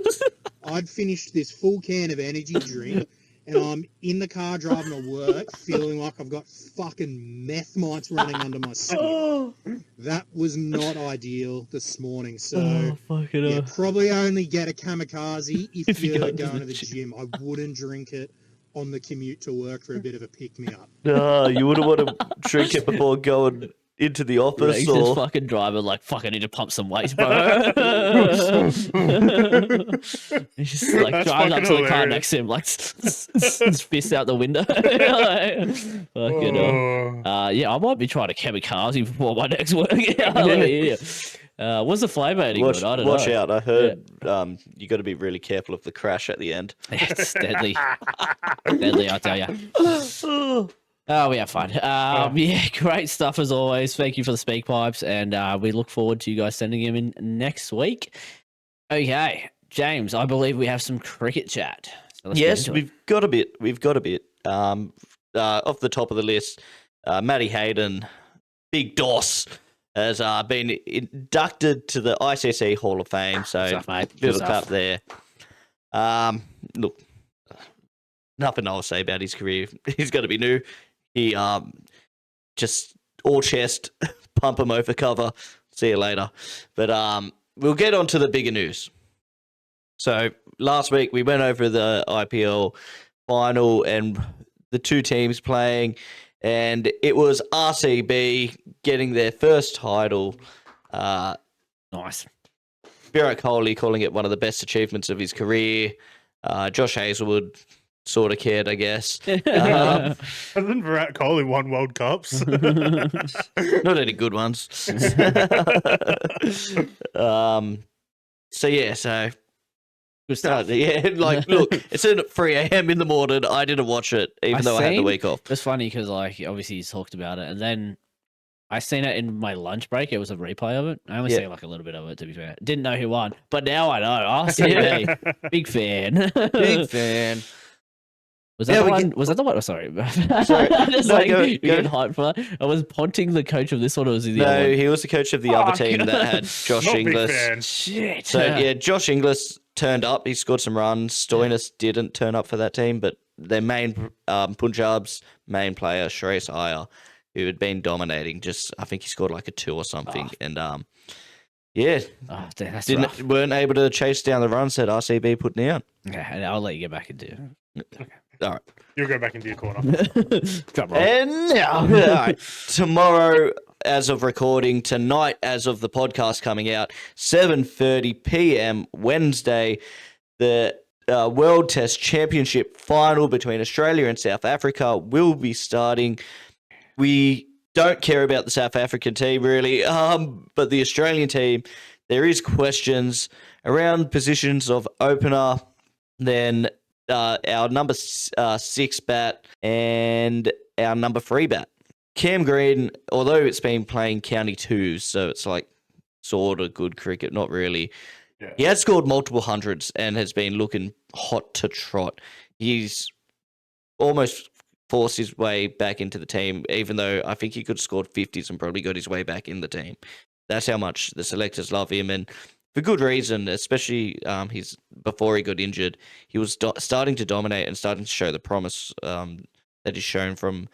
I'd finished this full can of energy drink, and I'm in the car driving to work feeling like I've got fucking meth mites running under my skin. That was not ideal this morning. So probably only get a Kamikaze if you're going to the gym. I wouldn't drink it on the commute to work for a bit of a pick-me-up. No, you wouldn't want to drink it before going into the office. He's or just fucking driver, fuck, I need to pump some weight, bro. He's just That's driving up to fucking the car hilarious. next to him, fist out the window. I might be trying to kamikaze before my next workout. What's the flavour any good? I don't know. Watch out. I heard you got to be really careful of the crash at the end. It's deadly. Deadly, I tell you. Oh, we have fun. Great stuff as always. Thank you for the speak pipes, and we look forward to you guys sending them in next week. Okay, James, I believe we have some cricket chat. So yes, we've got a bit. Off the top of the list, Matty Hayden, Big Doss, has been inducted to the ICC Hall of Fame. So Stuff, mate. little cup there. Look, nothing I'll say about his career. He's got to be new. He just all chest, pump him over cover. See you later. But we'll get on to the bigger news. So last week we went over the IPL final and the two teams playing, and it was RCB getting their first title. Nice. Virat Kohli calling it one of the best achievements of his career. Josh Hazelwood sort of cared, I guess. Hasn't Virat Kohli won World Cups? Not any good ones. So Good stuff. Look, it's at 3 a.m. in the morning. I didn't watch it, even though I had the week off. It's funny because, obviously he's talked about it, and then I seen it in my lunch break. It was a replay of it. I only seen a little bit of it, to be fair. Didn't know who won, but now I know. RCB, big fan. Big fan. Was that the one? Was that the one? Oh, sorry. Getting hyped for that. I was Ponting the coach of this one, or was he the other one? He was the coach of the other team that had Josh Inglis. Shit. So, Josh Inglis turned up. He scored some runs. Stoinis didn't turn up for that team, but their main Punjab's main player, Shreyas Iyer, who had been dominating, I think he scored like a 2 or something. And, weren't able to chase down the runs that RCB put down. Okay, I'll let you get back into it. Okay. All right. You'll go back into your corner. And now, all right, tomorrow, as of recording, tonight, as of the podcast coming out, 7:30 p.m. Wednesday, the World Test Championship final between Australia and South Africa will be starting. We don't care about the South African team, really, but the Australian team, there is questions around positions of opener, then our number 6 bat and our number 3 bat. Cam Green, although it's been playing county twos, so it's like sort of good cricket, not really. Yeah. He has scored multiple hundreds and has been looking hot to trot. He's almost forced his way back into the team, even though I think he could have scored 50s and probably got his way back in the team. That's how much the selectors love him, and for good reason, especially before he got injured, he was starting to dominate and starting to show the promise that he's shown from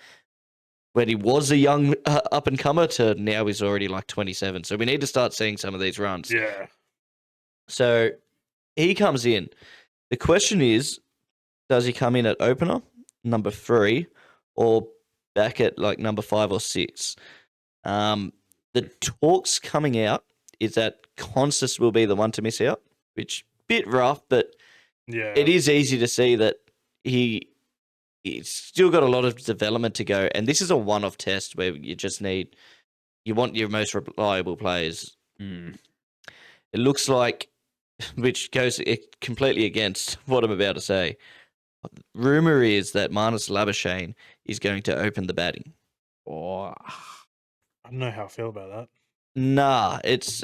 when he was a young up-and-comer to now he's already like 27. So we need to start seeing some of these runs. Yeah. So he comes in. The question is, does he come in at opener, number 3, or back at like number 5 or 6? The talks coming out is that Constas will be the one to miss out, which bit rough, but it is easy to see that he's still got a lot of development to go. And this is a one-off test where you want your most reliable players. It looks like, which goes completely against what I'm about to say. Rumor is that Marnus Labuschagne is going to open the batting. I don't know how I feel about that. Nah, it's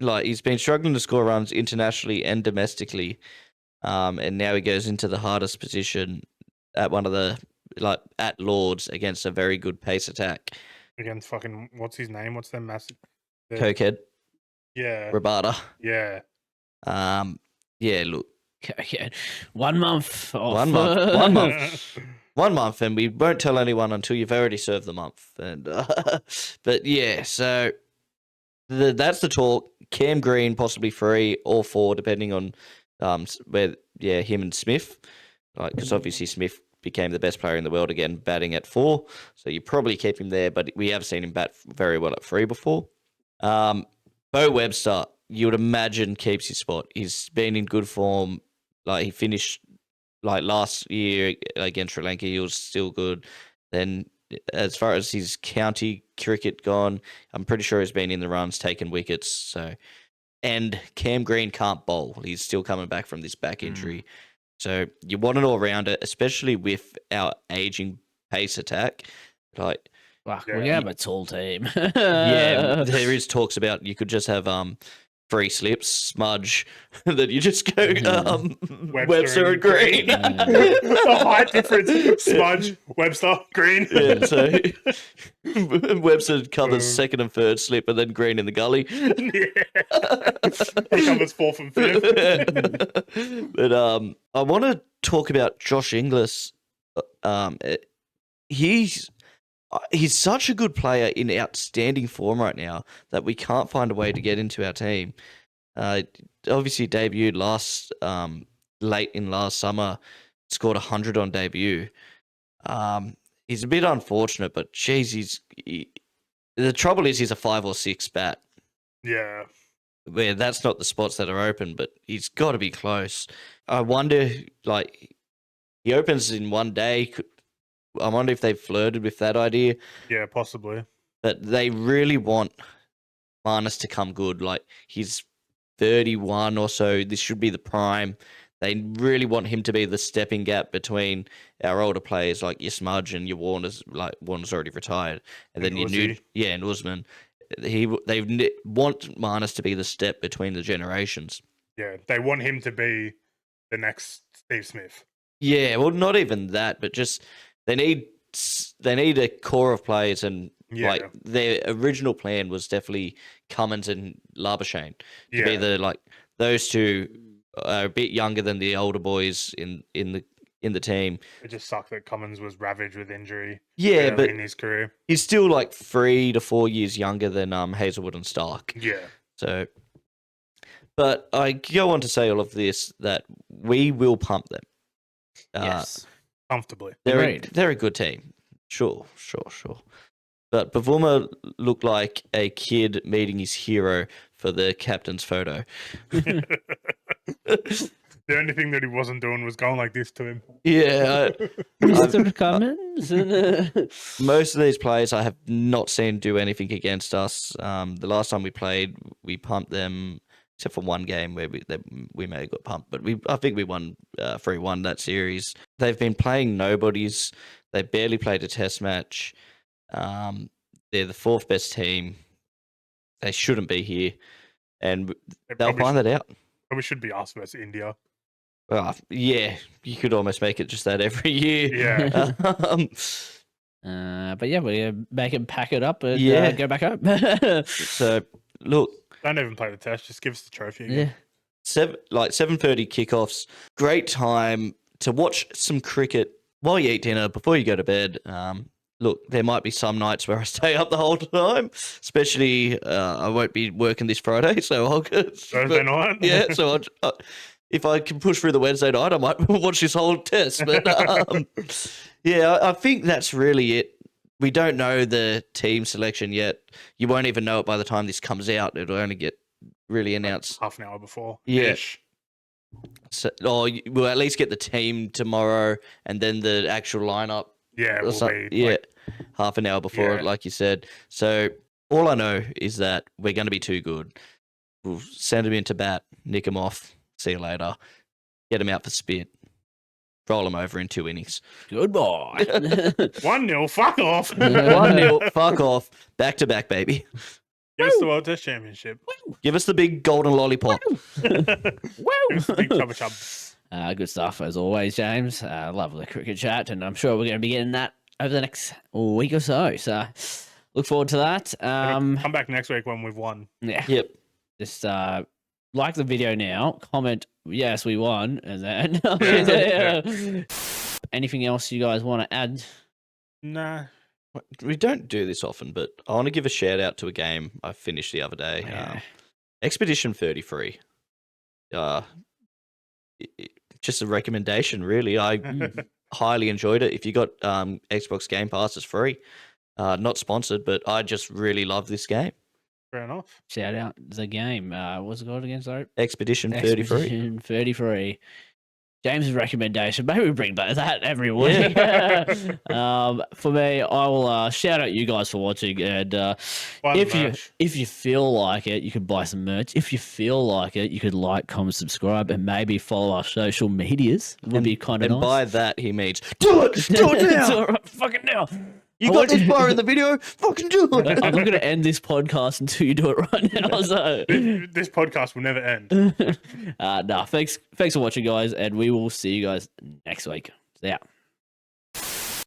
he's been struggling to score runs internationally and domestically, and now he goes into the hardest position at one of the at Lords against a very good pace attack. Against fucking what's his name? What's their massive Cokehead? Yeah, Rabada. Yeah. Look. Okay. 1 month off. 1 month. 1 month. 1 month, and we won't tell anyone until you've already served the month. And but yeah, so. That's the talk. Cam Green possibly 3 or 4, depending on him and Smith. Because obviously Smith became the best player in the world again, batting at 4. So you probably keep him there, but we have seen him bat very well at 3 before. Bo Webster, you would imagine, keeps his spot. He's been in good form. He finished last year against Sri Lanka. He was still good. Then as far as his county cricket gone, I'm pretty sure he's been in the runs, taken wickets. So, and Cam Green can't bowl. He's still coming back from this back injury. So you want an all-rounder, especially with our aging pace attack. We have a tall team. There is talks about you could just have free slips, smudge, and then you just go Webster and Green. The height difference: Smudge, Webster, Green. Yeah, so Webster covers second and third slip, and then Green in the gully. He covers fourth and fifth. But I want to talk about Josh Inglis. He's such a good player in outstanding form right now that we can't find a way to get into our team. Obviously debuted late in last summer, scored 100 on debut. He's a bit unfortunate, but geez, the trouble is he's a 5 or 6 bat. Yeah. Where that's not the spots that are open, but he's got to be close. I wonder, like, he opens in one day. I wonder if they've flirted with that idea. Yeah, possibly. But they really want Marnus to come good. Like, he's 31 or so. This should be the prime. They really want him to be the stepping gap between our older players, like your Smudge and your Warner's. Like, Warner's already retired. And then your new... Yeah, and Usman. They want Marnus to be the step between the generations. Yeah, they want him to be the next Steve Smith. Yeah, well, not even that, but just they need a core of players, and like their original plan was definitely Cummins and Labuschagne to be those two are a bit younger than the older boys in the team. It just sucked that Cummins was ravaged with injury. Yeah, but in his career, he's still like 3 to 4 years younger than Hazelwood and Stark. Yeah. So, but I go on to say all of this that we will pump them. Yes, comfortably. They're a good team. Sure. But Bavuma looked like a kid meeting his hero for the captain's photo. The only thing that he wasn't doing was going like this to him. Yeah. Mr. Cummins. Most of these players I have not seen do anything against us. The last time we played, we pumped them, except for one game where we may have got pumped, but I think we won 3-1 that series. They've been playing nobodies. They barely played a test match. They're the 4th best team. They shouldn't be here, and they'll find that out. Probably should be us versus India. Yeah, you could almost make it just that every year. Yeah. But yeah, we make him pack it up and go back home. So look, don't even play the test. Just give us the trophy. Yeah. 7:30 kickoffs. Great time to watch some cricket while you eat dinner before you go to bed. Look, there might be some nights where I stay up the whole time, especially I won't be working this Friday, so I'll get Thursday night. Yeah, so if I can push through the Wednesday night, I might watch this whole test. But yeah, I think that's really it. We don't know the team selection yet. You won't even know it by the time this comes out. It'll only get really announced half an hour before. Yeah. So, we'll at least get the team tomorrow, and then the actual lineup. Yeah, will be half an hour before, like you said. So all I know is that we're going to be too good. We'll send them into bat, nick them off, see you later, get them out for spit, roll them over in 2 innings. Goodbye. 1-0, fuck off. 1-0, fuck off, back to back, baby. Give us the World Test Championship. Give us the big golden lollipop. Give us the big chubba chub. Good stuff as always, James. Lovely cricket chat, and I'm sure we're going to be getting that over the next week or so. So look forward to that. Come back next week when we've won. Yeah. Yep. Just like the video now, comment yes we won, and then anything else you guys want to add? Nah. We don't do this often, but I want to give a shout out to a game I finished the other day. Yeah. Expedition 33. Just a recommendation, really. I highly enjoyed it. If you got Xbox Game Pass, it's free. Not sponsored, but I just really love this game. Fair enough. Shout out the game. What's it called again? Sorry, Expedition 33. Expedition 33. James's recommendation. Maybe we bring back that every week. For me, I will shout out you guys for watching, and if you feel like it, you could buy some merch. If you feel like it, you could like, comment, subscribe, and maybe follow our social medias. Would be kind of nice. And by that he means do it now. It's all right, fucking now. You got this far in the video, fucking do it. I'm not going to end this podcast until you do it right now. So This podcast will never end. Thanks for watching, guys, and we will see you guys next week. See ya.